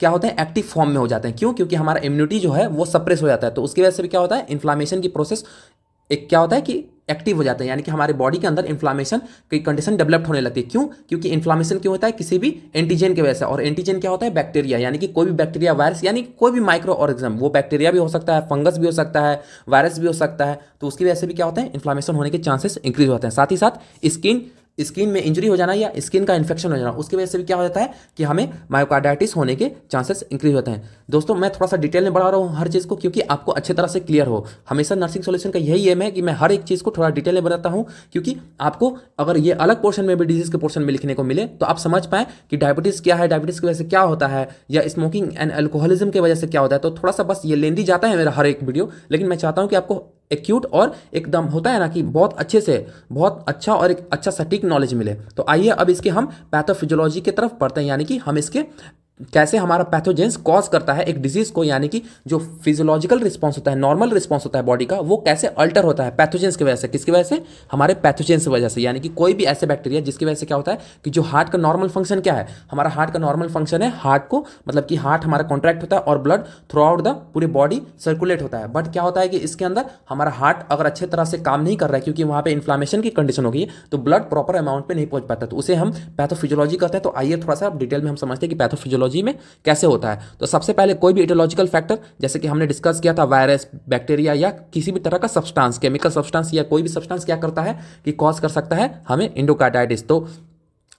क्या होते हैं, एक्टिव फॉर्म में हो जाते हैं। क्यों? क्योंकि हमारा इम्यूनिटी जो है वो सप्रेस हो जाता है। तो उसकी वजह से भी क्या होता है, इन्फ्लामेशन की प्रोसेस एक क्या होता है कि एक्टिव हो जाता है, यानी कि हमारे बॉडी के अंदर इन्फ्लामेशन की कंडीशन डेवलप होने लगती है। क्यों? क्योंकि इन्फ्लामेशन क्यों होता है, किसी भी एंटीजन की वजह से, और एंटीजन क्या होता है, बैक्टीरिया, यानी कि कोई भी बैक्टीरिया, वायरस, यानी कोई भी माइक्रो ऑर्गेनिज्म, वो बैक्टीरिया भी हो सकता है, फंगस भी हो सकता है, वायरस भी हो सकता है। तो उसकी वजह से भी क्या होता है, इन्फ्लामेशन होने के चांसेस इंक्रीज होते हैं। साथ ही साथ स्किन में इंजरी हो जाना या स्किन का इन्फेक्शन हो जाना, उसकी वजह से भी क्या हो जाता है कि हमें मायोकार्डाइटिस होने के चांसेस इंक्रीज होते हैं। दोस्तों मैं थोड़ा सा डिटेल में बढ़ा रहा हूँ हर चीज़ को, क्योंकि आपको अच्छी तरह से क्लियर हो। हमेशा नर्सिंग सॉल्यूशन का यही एम है कि मैं हर एक चीज़ को थोड़ा डिटेल में बताता हूँ, क्योंकि आपको अगर ये अलग पोर्शन में भी डिजीज के पोर्शन में लिखने को मिले तो आप समझ पाएँ कि डायबिटीज़ क्या है, डायबिटीज़ की वजह से क्या होता है, या स्मोकिंग एंड अल्कोहलिज्म की वजह से क्या होता है। तो थोड़ा सा बस ये लेंदी जाता है मेरा हर एक वीडियो, लेकिन मैं चाहता हूँ कि आपको एक्यूट और एकदम होता है ना कि बहुत अच्छे से, बहुत अच्छा और एक अच्छा सटीक नॉलेज मिले। तो आइए अब इसके हम पैथोफिजियोलॉजी की तरफ पढ़ते हैं, यानी कि हम इसके कैसे हमारा पैथोजेंस कॉज करता है एक डिजीज को, यानी कि जो फिजियोलॉजिकल रिस्पॉन्स होता है, नॉर्मल रिस्पॉन्स होता है बॉडी का, वो कैसे अल्टर होता है पैथोजेंस की वजह से। किसकी वजह से? हमारे पैथोजेंस की वजह से। यानी कि कोई भी ऐसे बैक्टीरिया जिसकी वजह से क्या होता है कि जो हार्ट का नॉर्मल फंक्शन क्या है, हमारा हार्ट का नॉर्मल फंक्शन है हार्ट को, मतलब कि हार्ट हमारा कॉन्ट्रैक्ट होता है और ब्लड थ्रू आउट द पूरी बॉडी सर्कुलेट होता है। बट क्या होता है कि इसके अंदर हमारा हार्ट अगर अच्छे तरह से काम नहीं कर रहा है, क्योंकि वहाँ पे इन्फ्लामेशन की कंडीशन हो गई है, तो ब्लड प्रॉपर अमाउंट पे नहीं पहुंच पाता, तो उसे हम पैथोफिजियोलॉजी कहते हैं। तो आइए थोड़ा सा डिटेल में हम समझते हैं कि पैथोफिजियोलॉजी में कैसे होता है। तो सबसे पहले कोई भी इटियोलॉजिकल फैक्टर, जैसे कि हमने डिस्कस किया था वायरस, बैक्टीरिया या किसी भी तरह का सब्सटेंस, केमिकल सब्सटेंस या कोई भी सब्सटेंस क्या करता है कि कॉज कर सकता है हमें एंडोकार्डाइटिस। तो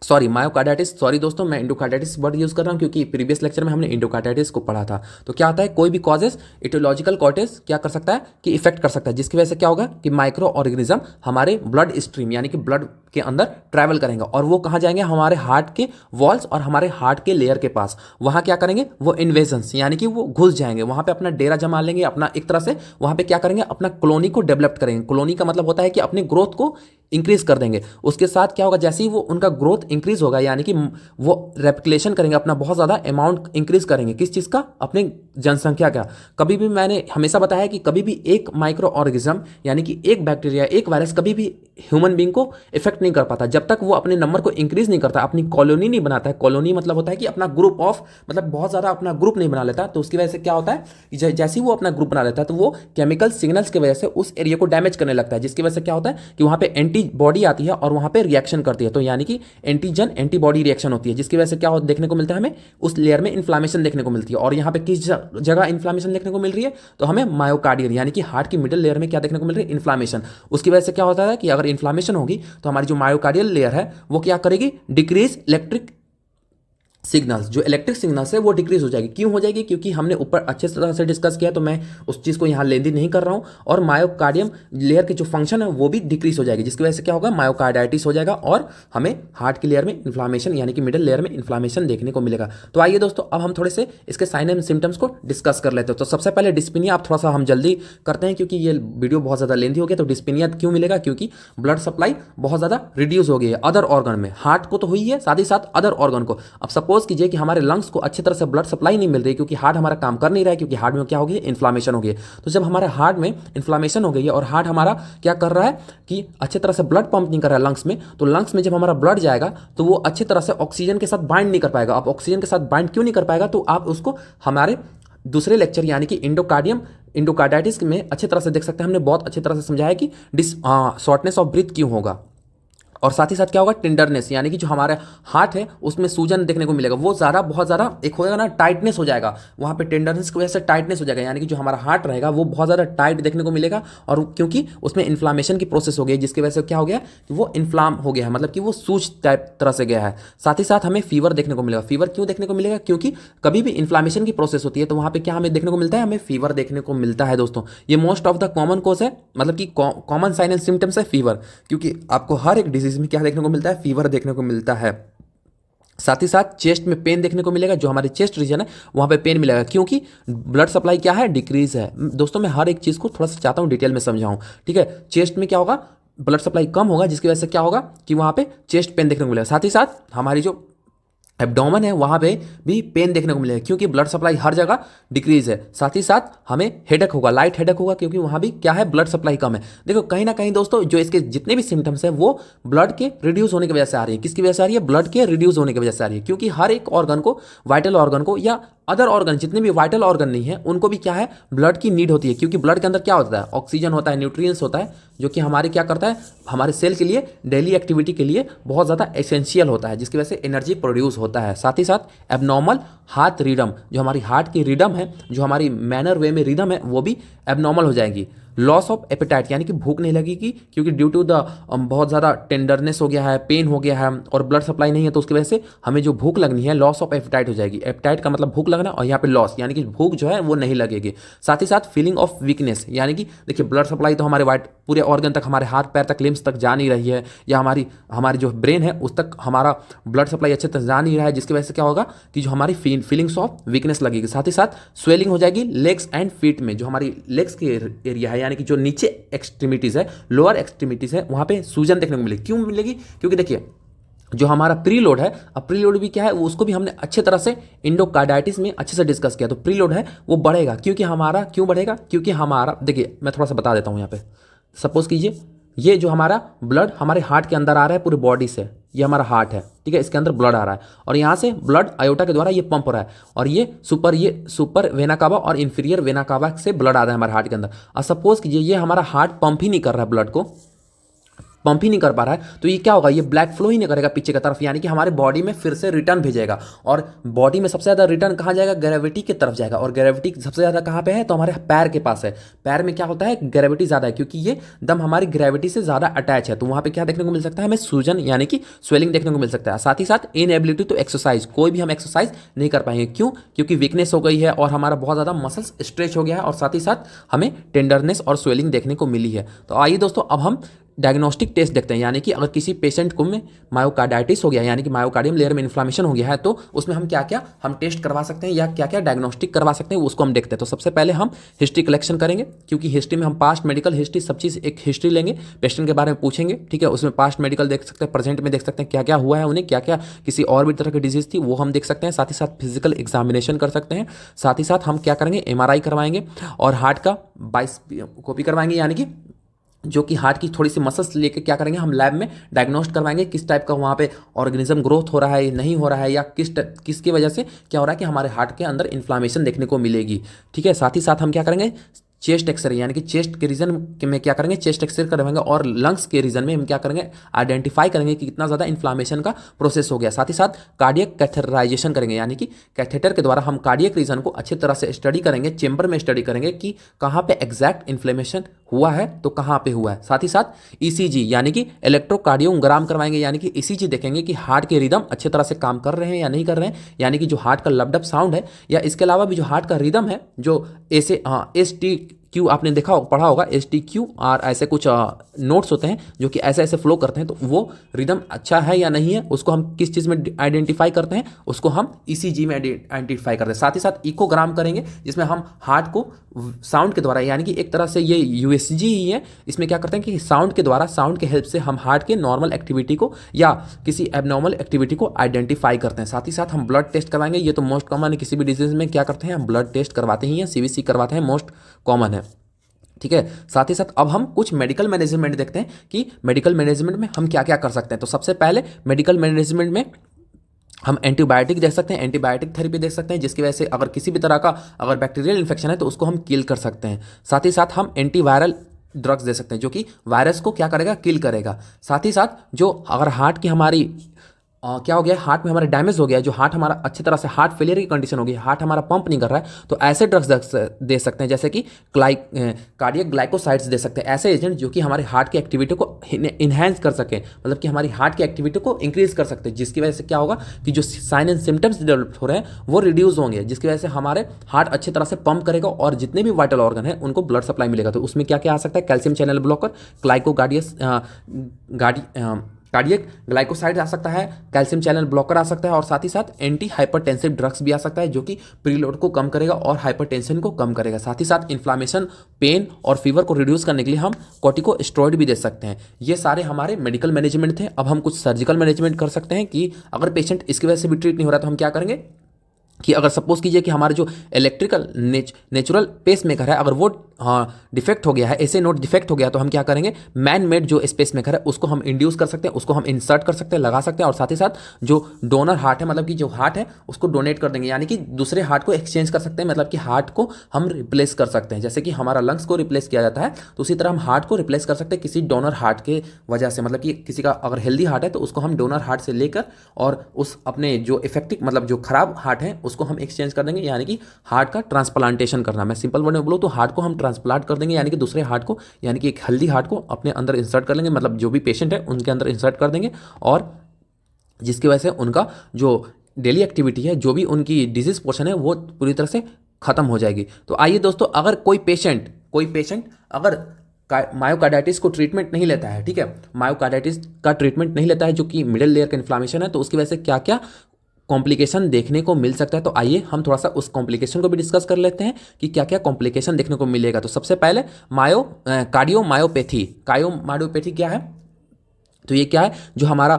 सॉरी मायोकार्डाइटिस, सॉरी दोस्तों मैं एंडोकार्डाइटिस वर्ड यूज कर रहा हूँ क्योंकि प्रीवियस लेक्चर में हमने एंडोकार्डाइटिस को पढ़ा था। तो क्या होता है, कोई भी कॉजेस इटियोलॉजिकल कॉजेस क्या कर सकता है कि इफेक्ट कर सकता है, जिसकी वजह से क्या होगा कि माइक्रो ऑर्गेनिज्म हमारे ब्लड स्ट्रीम यानी कि ब्लड के अंदर ट्रैवल करेंगे और वो कहाँ जाएंगे, हमारे हार्ट के वॉल्स और हमारे हार्ट के लेयर के पास। वहाँ क्या करेंगे, वो इन्वेजन्स यानी कि वो घुस जाएंगे, वहाँ पे अपना डेरा जमा लेंगे, अपना एक तरह से वहाँ पे क्या करेंगे, अपना कॉलोनी को डेवलप करेंगे। कॉलोनी का मतलब होता है कि अपनी ग्रोथ को इंक्रीज कर देंगे। उसके साथ क्या होगा, जैसे ही वो उनका ग्रोथ इंक्रीज होगा, यानी कि वो रेप्लिकेशन करेंगे, अपना बहुत ज़्यादा अमाउंट इंक्रीज करेंगे। किस चीज़ का? अपने जनसंख्या का। कभी भी मैंने हमेशा बताया है कि कभी भी एक माइक्रो ऑर्गेनिज्म यानी कि एक बैक्टीरिया, एक वायरस कभी भी ह्यूमन बींग को इफेक्ट नहीं कर पाता जब तक वो अपने नंबर को इंक्रीज नहीं करता, अपनी कॉलोनी नहीं बनाता है। कॉलोनी मतलब होता है कि अपना ग्रुप ऑफ, मतलब बहुत ज़्यादा अपना ग्रुप नहीं बना लेता। तो उसकी वजह से क्या होता है कि जैसे ही वो अपना ग्रुप बना लेता है तो वो केमिकल सिग्नल्स की वजह से उस एरिया को डैमेज करने लगता है, जिसकी वजह से क्या होता है कि वहाँ पे एंटीबॉडी आती है और वहाँ पे रिएक्शन करती है। तो यानी कि एंटीजन एंटीबॉडी रिएक्शन होती है, जिसकी वजह से क्या देखने को मिलता है, हमें उस लेयर में इन्फ्लामेशन देखने को मिलती है। और यहाँ पे किस जगह इन्फ्लामेशन देखने को मिल रही है, तो हमें मायोकार्डियल यानी कि हार्ट की मिडिल लेयर में क्या देखने को मिल रही है, इन्फ्लामेशन। उसकी वजह से क्या होता है कि अगर इन्फ्लामेशन होगी तो हमारी जो मायोकार्डियल लेयर है वो क्या करेगी, डिक्रीज इलेक्ट्रिक सिग्नल्स, जो इलेक्ट्रिक सिग्नल्स है वो डिक्रीज हो जाएगी। क्यों हो जाएगी? क्योंकि हमने ऊपर अच्छे तरह से डिस्कस किया, तो मैं उस चीज़ को यहाँ लेंदी नहीं कर रहा हूँ। और मायोकार्डियम लेयर की जो फंक्शन है वो भी डिक्रीज हो जाएगी, जिसकी वजह से क्या होगा, मायोकार्डाइटिस हो जाएगा और हमें हार्ट की लेयर में इन्फ्लामेशन यानी कि मिडिल लेयर में इन्फ्लामेशन देखने को मिलेगा। तो आइए दोस्तों अब हम थोड़े से इसके साइन एंड सिम्टम्स को डिस्कस कर लेते हैं। तो सबसे पहले डिस्पिनिया, आप थोड़ा सा हम जल्दी करते हैं क्योंकि ये वीडियो बहुत ज़्यादा लेंदी हो गया। तो डिस्पिनिया क्यों मिलेगा? क्योंकि ब्लड सप्लाई बहुत ज़्यादा रिड्यूस हो गई है अदर ऑर्गन में, हार्ट को तो हुई है, साथ ही साथ अदर ऑर्गन को। अब सपोज कीजिए कि हमारे लंग्स को अच्छी तरह से ब्लड सप्लाई नहीं मिल रही क्योंकि हार्ट हमारा काम कर नहीं रहा है, क्योंकि हार्ट में क्या हो गई, इन्फ्लामेशन हो गई है। तो जब हमारे हार्ट में इन्फ्लामेशन हो गई है और हार्ट हमारा क्या कर रहा है कि अच्छी तरह से ब्लड पंप नहीं कर रहा है लंग्स में, तो लंग्स में जब हमारा ब्लड जाएगा तो वो अच्छी तरह से ऑक्सीजन के साथ बाइंड नहीं कर पाएगा। अब ऑक्सीजन के साथ बाइंड क्यों नहीं कर पाएगा, तो आप उसको हमारे दूसरे लेक्चर यानी कि एंडोकार्डाइटिस में अच्छी तरह से देख सकते हैं। हमने बहुत अच्छी तरह से समझाया कि शॉर्टनेस ऑफ ब्रीथ क्यों होगा, और साथ ही साथ क्या होगा, टेंडरनेस यानी कि जो हमारा हार्ट है उसमें सूजन देखने को मिलेगा, वो ज़्यादा बहुत ज़्यादा एक होगा ना, टाइटनेस हो जाएगा। वहाँ पे टेंडरनेस की वजह से टाइटनेस हो जाएगा, यानी कि जो हमारा हार्ट रहेगा वो बहुत ज़्यादा टाइट देखने को मिलेगा। और क्योंकि उसमें इन्फ्लामेशन की प्रोसेस हो गई, जिसकी वजह से क्या हो गया कि वो इन्फ्लाम हो गया है, मतलब कि वो सूज टाइप तरह से गया है। साथ ही साथ हमें फीवर देखने को मिलेगा। फीवर क्यों देखने को मिलेगा? क्योंकि कभी भी इन्फ्लामेशन की प्रोसेस होती है तो वहाँ पे क्या हमें देखने को मिलता है, हमें फीवर देखने को मिलता है दोस्तों। ये most of the common cause है, मतलब कि कॉमन साइन एंड सिम्टम्स है फीवर, क्योंकि आपको हर एक डिजीज में क्या देखने को मिलता है, फीवर देखने को मिलता है। साथ ही साथ चेस्ट में पेन देखने को मिलेगा, जो हमारे चेस्ट रीजन है वहां पे पेन मिलेगा, क्योंकि ब्लड सप्लाई क्या है, डिक्रीज है। दोस्तों मैं हर एक चीज को थोड़ा सा चाहता हूं डिटेल में समझाऊं, ठीक है। चेस्ट में क्या होगा, ब्लड सप्लाई कम होगा, जिसकी वजह से क्या होगा कि वहां पे चेस्ट पेन देखने को मिलेगा। साथ ही साथ हमारी जो एब्डोमेन है वहाँ पे भी पेन देखने को मिलेगा, क्योंकि ब्लड सप्लाई हर जगह डिक्रीज है। साथ ही साथ हमें हेडेक होगा, लाइट हेडेक होगा, क्योंकि वहाँ भी क्या है, ब्लड सप्लाई कम है। देखो कहीं ना कहीं दोस्तों जो इसके जितने भी सिम्टम्स हैं वो ब्लड के रिड्यूस होने की वजह से आ रही है। किसकी वजह से आ रही है? ब्लड के रिड्यूस होने की वजह से आ रही है, क्योंकि हर एक ऑर्गन को, वाइटल ऑर्गन को या अदर ऑर्गन, जितने भी वाइटल ऑर्गन नहीं है उनको भी क्या है, ब्लड की नीड होती है। क्योंकि ब्लड के अंदर क्या होता है, ऑक्सीजन होता है, न्यूट्रिएंट्स होता है, जो कि हमारे क्या करता है, हमारे सेल के लिए डेली एक्टिविटी के लिए बहुत ज़्यादा एसेंशियल होता है, जिसकी वजह से एनर्जी प्रोड्यूस होता है। साथ ही साथ एबनॉर्मल हार्ट रिदम, जो हमारी हार्ट की रिदम है, जो हमारी मैनर वे में रिदम है, वो भी एबनॉर्मल हो जाएगी। लॉस ऑफ एपेटाइट यानी कि भूख नहीं लगेगी, क्योंकि ड्यू टू द बहुत ज़्यादा टेंडरनेस हो गया है, पेन हो गया है और ब्लड सप्लाई नहीं है, तो उसकी वजह से हमें जो भूख लगनी है, लॉस ऑफ एपेटाइट हो जाएगी। एपेटाइट का मतलब भूख लगना, और यहाँ पे लॉस यानी कि भूख जो है वो नहीं लगेगी। साथ ही साथ फीलिंग ऑफ वीकनेस, यानी कि देखिए ब्लड सप्लाई तो हमारे वाइट पूरे ऑर्गन तक, हमारे हाथ पैर तक, लिम्स तक जा नहीं रही है, या हमारी जो ब्रेन है उस तक हमारा ब्लड सप्लाई अच्छे तक जा नहीं रहा है, जिसकी वजह से क्या होगा कि जो हमारी फीलिंग्स ऑफ वीकनेस लगेगी। साथ ही साथ स्वेलिंग हो जाएगी लेग्स एंड फीट में, जो हमारी लेग्स की एरिया है, यानी कि जो नीचे एक्सट्रीमिटीज़ है, लोअर एक्सट्रीमिटीज़ है, वहाँ पे सूजन देखने को मिलेगी। क्यों मिलेगी? क्योंकि देखिए जो हमारा प्रीलोड है, अब प्रीलोड भी क्या है, उसको भी हमने अच्छे तरह से इंडोकार्डाइटिस में अच्छे से डिस्कस किया। तो प्रीलोड है वो बढ़ेगा, क्योंकि हमारा क्यों बढ़ेगा, क्योंकि हमारा देखिए मैं थोड़ा सा बता देता हूँ यहाँ पे। सपोज कीजिए ये जो हमारा ब्लड हमारे हार्ट के अंदर आ रहा है पूरे बॉडी से, ये हमारा हार्ट है, ठीक है, इसके अंदर ब्लड आ रहा है और यहाँ से ब्लड आयोटा के द्वारा ये पंप हो रहा है और ये सुपर वेना कावा और इंफीरियर वेना कावा से ब्लड आ रहा है हमारे हार्ट के अंदर। और सपोज कीजिए ये हमारा हार्ट पंप ही नहीं कर रहा है, ब्लड को पंप ही नहीं कर पा रहा है, तो ये क्या होगा, ये ब्लैक फ्लो ही नहीं करेगा पीछे की तरफ, यानी कि हमारे बॉडी में फिर से रिटर्न भेजेगा। और बॉडी में सबसे ज़्यादा रिटर्न कहाँ जाएगा, ग्रेविटी की तरफ जाएगा। और ग्रेविटी सबसे ज़्यादा कहाँ पे है, तो हमारे पैर के पास है। पैर में क्या होता है, ग्रेविटी ज़्यादा है, क्योंकि ये दम हमारी ग्रेविटी से ज़्यादा अटैच है। तो वहाँ पर क्या देखने को मिल सकता है, हमें सूजन यानी कि स्वेलिंग देखने को मिल सकता है। साथ ही साथ इनएबिलिटी टू एक्सरसाइज, कोई भी हम एक्सरसाइज नहीं कर पाएंगे। क्यों, क्योंकि वीकनेस हो गई है और हमारा बहुत ज़्यादा मसल्स स्ट्रेच हो गया है और साथ ही साथ हमें टेंडरनेस और स्वेलिंग देखने को मिली है। तो आइए दोस्तों अब हम डायग्नोस्टिक टेस्ट देखते हैं, यानी कि अगर किसी पेशेंट को में मायोकार्डाइटिस हो गया, यानी कि मायोकार्डियम लेयर में इन्फ्लामेशन हो गया है, तो उसमें हम क्या क्या हम टेस्ट करवा सकते हैं या क्या क्या डायग्नोस्टिक करवा सकते हैं, उसको हम देखते हैं। तो सबसे पहले हम हिस्ट्री कलेक्शन करेंगे, क्योंकि हिस्ट्री में हम पास्ट मेडिकल हिस्ट्री सब चीज़ एक हिस्ट्री लेंगे, पेशेंट के बारे में पूछेंगे, ठीक है। उसमें पास्ट मेडिकल देख सकते हैं, प्रेजेंट में देख सकते हैं क्या क्या हुआ है उन्हें, क्या क्या किसी और भी तरह की डिजीज़ थी वो हम देख सकते हैं। साथ ही साथ फिजिकल एग्जामिनेशन कर सकते हैं। साथ ही साथ हम क्या करेंगे, MRI करवाएंगे और हार्ट का बाइस्कोपी करवाएंगे, यानी कि जो कि हार्ट की थोड़ी सी मसल्स लेके क्या करेंगे, हम लैब में डायग्नोस्ट करवाएंगे किस टाइप का वहाँ पे ऑर्गेनिज्म ग्रोथ हो रहा है नहीं हो रहा है, या किसकी वजह से क्या हो रहा है कि हमारे हार्ट के अंदर इन्फ्लामेशन देखने को मिलेगी, ठीक है। साथ ही साथ हम क्या करेंगे, चेस्ट एक्सरे, यानी कि चेस्ट के रीजन में क्या करेंगे, चेस्ट एक्सरे करवाएंगे और लंग्स के रीजन में हम क्या करेंगे, आइडेंटिफाई करेंगे कि कितना ज़्यादा इन्फ्लामेशन का प्रोसेस हो गया। साथ ही साथ कार्डियक कैथेटराइजेशन करेंगे, यानी कि कैथेटर के द्वारा हम कार्डियक रीजन को अच्छी तरह से स्टडी करेंगे, चेंबर में स्टडी करेंगे कि कहाँ पे एग्जैक्ट इन्फ्लेमेशन हुआ है तो कहाँ पे हुआ है। साथ ही साथ ECG यानी कि इलेक्ट्रोकार्डियोग्राम करवाएंगे, यानी कि ECG देखेंगे कि हार्ट के रिदम अच्छे तरह से काम कर रहे हैं या नहीं कर रहे हैं, यानी कि जो हार्ट का लबडब साउंड है या इसके अलावा भी जो हार्ट का रिदम है, जो ऐसे STQ आपने देखा हो, पढ़ा होगा, STQ और ऐसे कुछ नोट्स होते हैं जो कि ऐसे ऐसे फ्लो करते हैं, तो वो रिदम अच्छा है या नहीं है उसको हम किस चीज़ में आइडेंटिफाई करते हैं, उसको हम ECG में आइडेंटिफाई करते हैं। साथ ही साथ इकोग्राम करेंगे, जिसमें हम हार्ट को साउंड के द्वारा, यानी कि एक तरह से ये USG ही है, इसमें क्या करते हैं कि साउंड के द्वारा, साउंड के हेल्प से हम हार्ट के नॉर्मल एक्टिविटी को या किसी एबनॉर्मल एक्टिविटी को आइडेंटिफाई करते हैं। साथ ही साथ हम ब्लड टेस्ट करवाएंगे, ये तो मोस्ट कॉमन है, किसी भी डिजीज में क्या करते हैं हम ब्लड टेस्ट करवाते ही हैं, CBC करवाते हैं, मोस्ट कॉमन है, ठीक है। साथ ही साथ अब हम कुछ मेडिकल मैनेजमेंट देखते हैं कि मेडिकल मैनेजमेंट में हम क्या क्या कर सकते हैं। तो सबसे पहले मेडिकल मैनेजमेंट में हम एंटीबायोटिक देख सकते हैं, एंटीबायोटिक थेरेपी देख सकते हैं, जिसकी वजह से अगर किसी भी तरह का अगर बैक्टीरियल इन्फेक्शन है तो उसको हम किल कर सकते हैं। साथ ही साथ हम एंटीवायरल ड्रग्स दे सकते हैं, जो कि वायरस को क्या करेगा, किल करेगा। साथ ही साथ जो अगर हार्ट की हमारी क्या हो गया, हार्ट में हमारे डैमेज हो गया, जो हार्ट हमारा अच्छी तरह से हार्ट फेलियर की कंडीशन हो गई, हार्ट हमारा पंप नहीं कर रहा है, तो ऐसे ड्रग्स दे सकते हैं, जैसे कि कार्डियक ग्लाइकोसाइड्स दे सकते हैं, ऐसे एजेंट जो कि हमारे हार्ट की एक्टिविटी को इन्हेंस कर सकें, मतलब कि हमारी हार्ट की एक्टिविटी को इंक्रीज कर सकते हैं, जिसकी वजह से क्या होगा कि जो साइन एंड सिम्टम्स डेवलप हो रहे हैं वो रिड्यूस होंगे, जिसकी वजह से हमारे हार्ट अच्छी तरह से पंप करेगा और जितने भी वाइटल ऑर्गन है उनको ब्लड सप्लाई मिलेगा। तो उसमें क्या क्या आ सकता है, calcium channel blocker, cardiac glycoside आ सकता है, कैल्शियम चैनल ब्लॉकर आ सकता है और साथ ही साथ एंटी हाइपरटेंसिव ड्रग्स भी आ सकता है, जो कि प्रीलोड को कम करेगा और हाइपरटेंशन को कम करेगा। साथ ही साथ इन्फ्लामेशन, पेन और फीवर को रिड्यूस करने के लिए हम कॉर्टिकोस्टेरॉइड भी दे सकते हैं। ये सारे हमारे मेडिकल मैनेजमेंट थे। अब हम कुछ सर्जिकल मैनेजमेंट कर सकते हैं कि अगर पेशेंट इसकी वजह से भी ट्रीट नहीं हो रहा तो हम क्या करेंगे कि अगर सपोज कीजिए कि हमारे जो इलेक्ट्रिकल नेचुरल पेस मेकर है अगर वो डिफेक्ट हो गया है, ऐसे नोट डिफेक्ट हो गया, तो हम क्या करेंगे, मैन मेड जो स्पेस मेकर है उसको हम इंड्यूस कर सकते हैं, उसको हम इंसर्ट कर सकते हैं, लगा सकते हैं और साथ ही साथ जो डोनर हार्ट है, मतलब कि जो हार्ट है उसको डोनेट कर देंगे, यानी कि दूसरे हार्ट को एक्सचेंज कर सकते हैं, मतलब कि हार्ट को हम रिप्लेस कर सकते हैं। जैसे कि हमारा लंग्स को रिप्लेस किया जाता है तो उसी तरह हम हार्ट को रिप्लेस कर सकते हैं किसी डोनर हार्ट के वजह से, मतलब कि किसी का अगर हेल्दी हार्ट है तो उसको हम डोनर हार्ट से लेकर और उस अपने जो इफेक्टिव मतलब जो खराब हार्ट है उसको हम एक्सचेंज कर देंगे, यानी कि हार्ट का ट्रांसप्लांटेशन करना। मैं सिंपल वर्ड में बोलूँ तो हार्ट को हम ट्रांसप्लांट कर देंगे, यानी कि दूसरे हार्ट को, यानी कि एक हेल्दी हार्ट को अपने अंदर इंसर्ट कर लेंगे, मतलब जो भी पेशेंट है उनके अंदर इंसर्ट कर देंगे और जिसकी वजह से उनका जो डेली एक्टिविटी है, जो भी उनकी डिजीज पोर्शन है वो पूरी तरह से खत्म हो जाएगी। तो आइए दोस्तों, अगर कोई पेशेंट अगर मायोकार्डाइटिस को ट्रीटमेंट नहीं लेता है, ठीक है, मायोकार्डाइटिस का ट्रीटमेंट नहीं लेता है जो कि मिडिल लेयर का इन्फ्लामेशन है, तो उसकी वजह से क्या क्या कॉम्प्लिकेशन देखने को मिल सकता है। तो आइए हम थोड़ा सा उस कॉम्प्लिकेशन को भी डिस्कस कर लेते हैं कि क्या क्या कॉम्प्लिकेशन देखने को मिलेगा। तो सबसे पहले कार्डियोमायोपैथी क्या है, तो ये क्या है, जो हमारा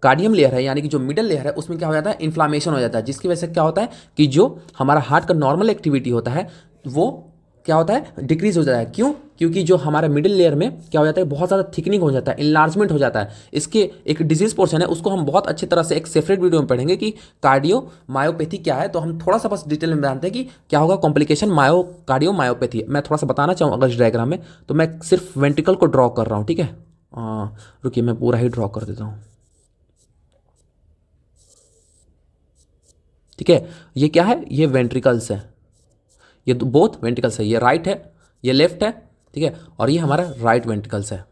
कार्डियम लेयर है यानी कि जो मिडल लेयर है उसमें क्या हो जाता है, इन्फ्लामेशन हो जाता है, जिसकी वजह से क्या होता है कि जो हमारा हार्ट का नॉर्मल एक्टिविटी होता है वो क्या होता है, डिक्रीज हो जाता है। क्यों? क्योंकि जो हमारा मिडिल लेयर में क्या हो जाता है, बहुत ज़्यादा थिकनिंग हो जाता है, इनलार्जमेंट हो जाता है। इसके एक डिजीज पोर्शन है, उसको हम बहुत अच्छी तरह से एक सेपरेट वीडियो में पढ़ेंगे कि कार्डियो मायोपैथी क्या है। तो हम थोड़ा सा बस डिटेल में जानते हैं कि क्या होगा कॉम्प्लिकेशन कार्डियो मायोपैथी। मैं थोड़ा सा बताना चाहूँ अगर इस डायग्राम में, तो मैं सिर्फ वेंट्रिकल को ड्रॉ कर रहा हूँ, ठीक है। रुकिए मैं पूरा ही ड्रॉ कर देता हूँ, ठीक है। ये क्या है, ये वेंट्रिकल्स है, ये बोथ वेंट्रिकल्स है, ये राइट है, ये लेफ्ट है, ठीक है, और ये हमारा राइट वेंट्रिकल्स है।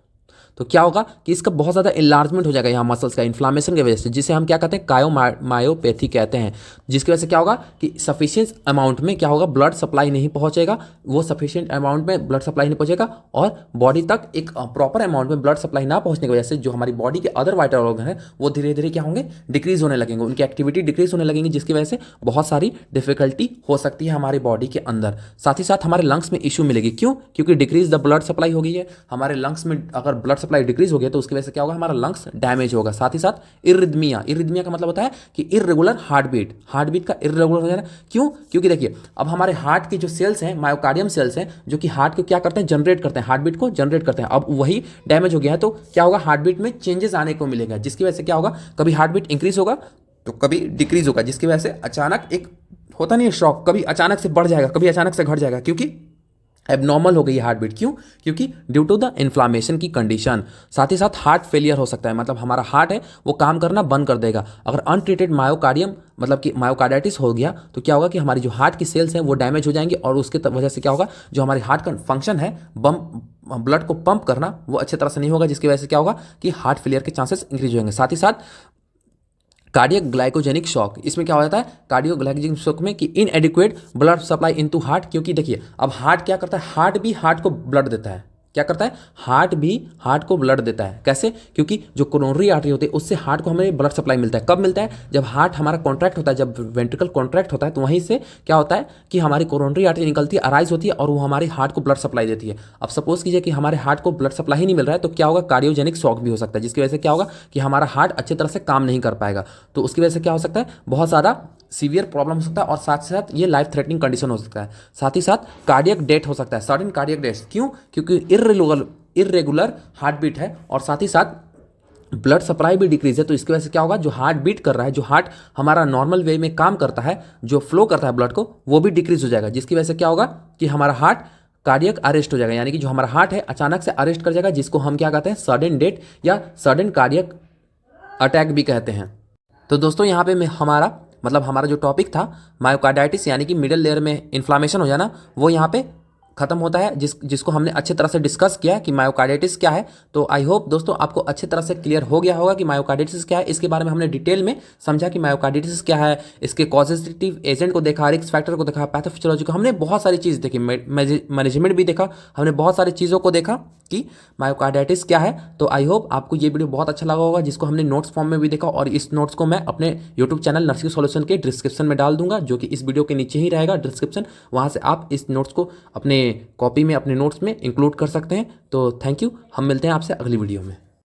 तो क्या होगा कि इसका बहुत ज़्यादा इन्लार्जमेंट हो जाएगा यहाँ मसल्स का, इन्फ्लामेशन की वजह से, जिसे हम क्या कहते हैं, कायोमायोपैथी कहते हैं। जिसकी वजह से क्या होगा कि सफिशिएंट अमाउंट में क्या होगा, ब्लड सप्लाई नहीं पहुँचेगा, वो सफिशिएंट अमाउंट में ब्लड सप्लाई नहीं पहुँचेगा, और बॉडी तक एक प्रॉपर अमाउंट में ब्लड सप्लाई ना पहुँचने की वजह से जो हमारी बॉडी के अदर वाइटल ऑर्गन है वो धीरे धीरे क्या होंगे, डिक्रीज होने लगेंगे, उनकी एक्टिविटी डिक्रीज होने लगेंगी, जिसकी वजह से बहुत सारी डिफिकल्टी हो सकती है हमारी बॉडी के अंदर। साथ ही साथ हमारे लंग्स में इशू मिलेगी। क्यों? क्योंकि डिक्रीज द ब्लड सप्लाई हो गई है हमारे लंग्स में। अगर ब्लड सप्लाई डिक्रीज हो गया तो उसकी वजह से क्या होगा, हमारा लंग्स डैमेज होगा। साथ ही साथ इरिथमिया, इरिथमिया का मतलब होता है कि irregular heart beat, heart beat का इरेगुलर हो जाना। क्यों? क्योंकि देखिए अब हमारे हार्ट के जो सेल्स हैं, मायोकार्डियम सेल्स हैं, जो कि हार्ट को क्या करते हैं, जनरेट करते हैं, हार्ट बीट को जनरेट करते हैं। अब वही डैमेज हो गया है तो क्या होगा, हार्ट बीट में चेंजेस आने को मिलेगा, जिसकी वजह से क्या होगा, कभी हार्ट बीट इंक्रीज होगा तो कभी डिक्रीज होगा, जिसकी वजह से अचानक एक होता नहीं है शॉक, कभी अचानक से बढ़ जाएगा, कभी अचानक से घट जाएगा, क्योंकि एबनॉर्मल हो गई है हार्ट बीट। क्यों? क्योंकि ड्यू टू द इन्फ्लामेशन की कंडीशन। साथ ही साथ हार्ट फेलियर हो सकता है, मतलब हमारा हार्ट है वो काम करना बंद कर देगा। अगर अनट्रीटेड मायोकार्डियम मतलब कि मायोकार्डाइटिस हो गया तो क्या होगा कि हमारी जो हार्ट की सेल्स हैं वो डैमेज हो जाएंगे, और उसके वजह से क्या होगा, जो हमारे हार्ट का फंक्शन है ब्लड को पंप करना वो अच्छे तरह से नहीं होगा, जिसकी वजह से क्या होगा कि हार्ट फेलियर के चांसेस इंक्रीज होंगे। साथ ही साथ कार्डियक ग्लाइकोजेनिक शॉक, इसमें क्या हो जाता है, कार्डियो ग्लाइकोजेनिक शॉक में कि इनएडिक्वेट ब्लड सप्लाई इनटू हार्ट। क्योंकि देखिए अब हार्ट क्या करता है, हार्ट भी हार्ट को ब्लड देता है। क्या करता है, हार्ट भी हार्ट को ब्लड देता है। कैसे? क्योंकि जो कोरोनरी आर्टरी होती है उससे हार्ट को हमें ब्लड सप्लाई मिलता है। कब मिलता है? जब हार्ट हमारा कॉन्ट्रैक्ट होता है, जब वेंट्रिकल कॉन्ट्रैक्ट होता है तो वहीं से क्या होता है कि हमारी कोरोनरी आर्टरी निकलती है, अराइज होती है, और वो हमारे हार्ट को ब्लड सप्लाई देती है। अब सपोज कीजिए कि हमारे हार्ट को ब्लड सप्लाई ही नहीं मिल रहा है तो क्या होगा, कार्डियोजेनिक शॉक भी हो सकता है, जिसकी वजह से क्या होगा कि हमारा हार्ट अच्छी तरह से काम नहीं कर पाएगा। तो उसकी वजह से क्या हो सकता है, बहुत ज़्यादा सीवियर प्रॉब्लम हो सकता है, और साथ साथ ये लाइफ थ्रेटनिंग कंडीशन हो सकता है। साथ ही साथ कार्डियक डेथ हो सकता है, सडन कार्डियक डेथ। क्यों? क्योंकि इरेगुलर हार्ट बीट है, और साथ ही साथ ब्लड सप्लाई भी डिक्रीज है। तो इसकी वजह से क्या होगा, जो हार्ट बीट कर रहा है, जो हार्ट हमारा नॉर्मल वे में काम करता है, जो फ्लो करता है ब्लड को, वो भी डिक्रीज हो जाएगा, जिसकी वजह से क्या होगा कि हमारा हार्ट कार्डियक अरेस्ट हो जाएगा, यानी कि जो हमारा हार्ट है अचानक से अरेस्ट कर जाएगा, जिसको हम क्या कहते हैं, सडन डेथ या सडन कार्डियक अटैक भी कहते हैं। तो दोस्तों यहाँ पे हमारा जो टॉपिक था मायोकार्डाइटिस यानी कि मिडिल लेयर में इन्फ्लामेशन हो जाना, वो यहाँ पे खत्म होता है, जिसको हमने अच्छे तरह से डिस्कस किया कि मायोकार्डाइटिस क्या है। तो आई होप दोस्तों आपको अच्छे तरह से क्लियर हो गया होगा कि मायोकार्डाइटिस क्या है। इसके बारे में हमने डिटेल में समझा कि मायोकार्डाइटिस क्या है, इसके कॉजेटिव एजेंट को देखा, रिस्क फैक्टर को देखा, पैथोफिजियोलॉजी को, हमने बहुत सारी चीज़ देखी, मैनेजमेंट भी देखा, हमने बहुत सारी चीज़ों को देखा कि मायोकार्डाइटिस क्या है। तो आई होप आपको ये वीडियो बहुत अच्छा लगा होगा, जिसको हमने नोट्स फॉर्म में भी देखा, और इस नोट्स को मैं अपने यूट्यूब चैनल नर्सिंग सॉल्यूशन के डिस्क्रिप्शन में डाल दूंगा, जो कि इस वीडियो के नीचे ही रहेगा डिस्क्रिप्शन। वहाँ से आप इस नोट्स को अपने कॉपी में, अपने नोट्स में इंक्लूड कर सकते हैं। तो थैंक यू, हम मिलते हैं आपसे अगली वीडियो में।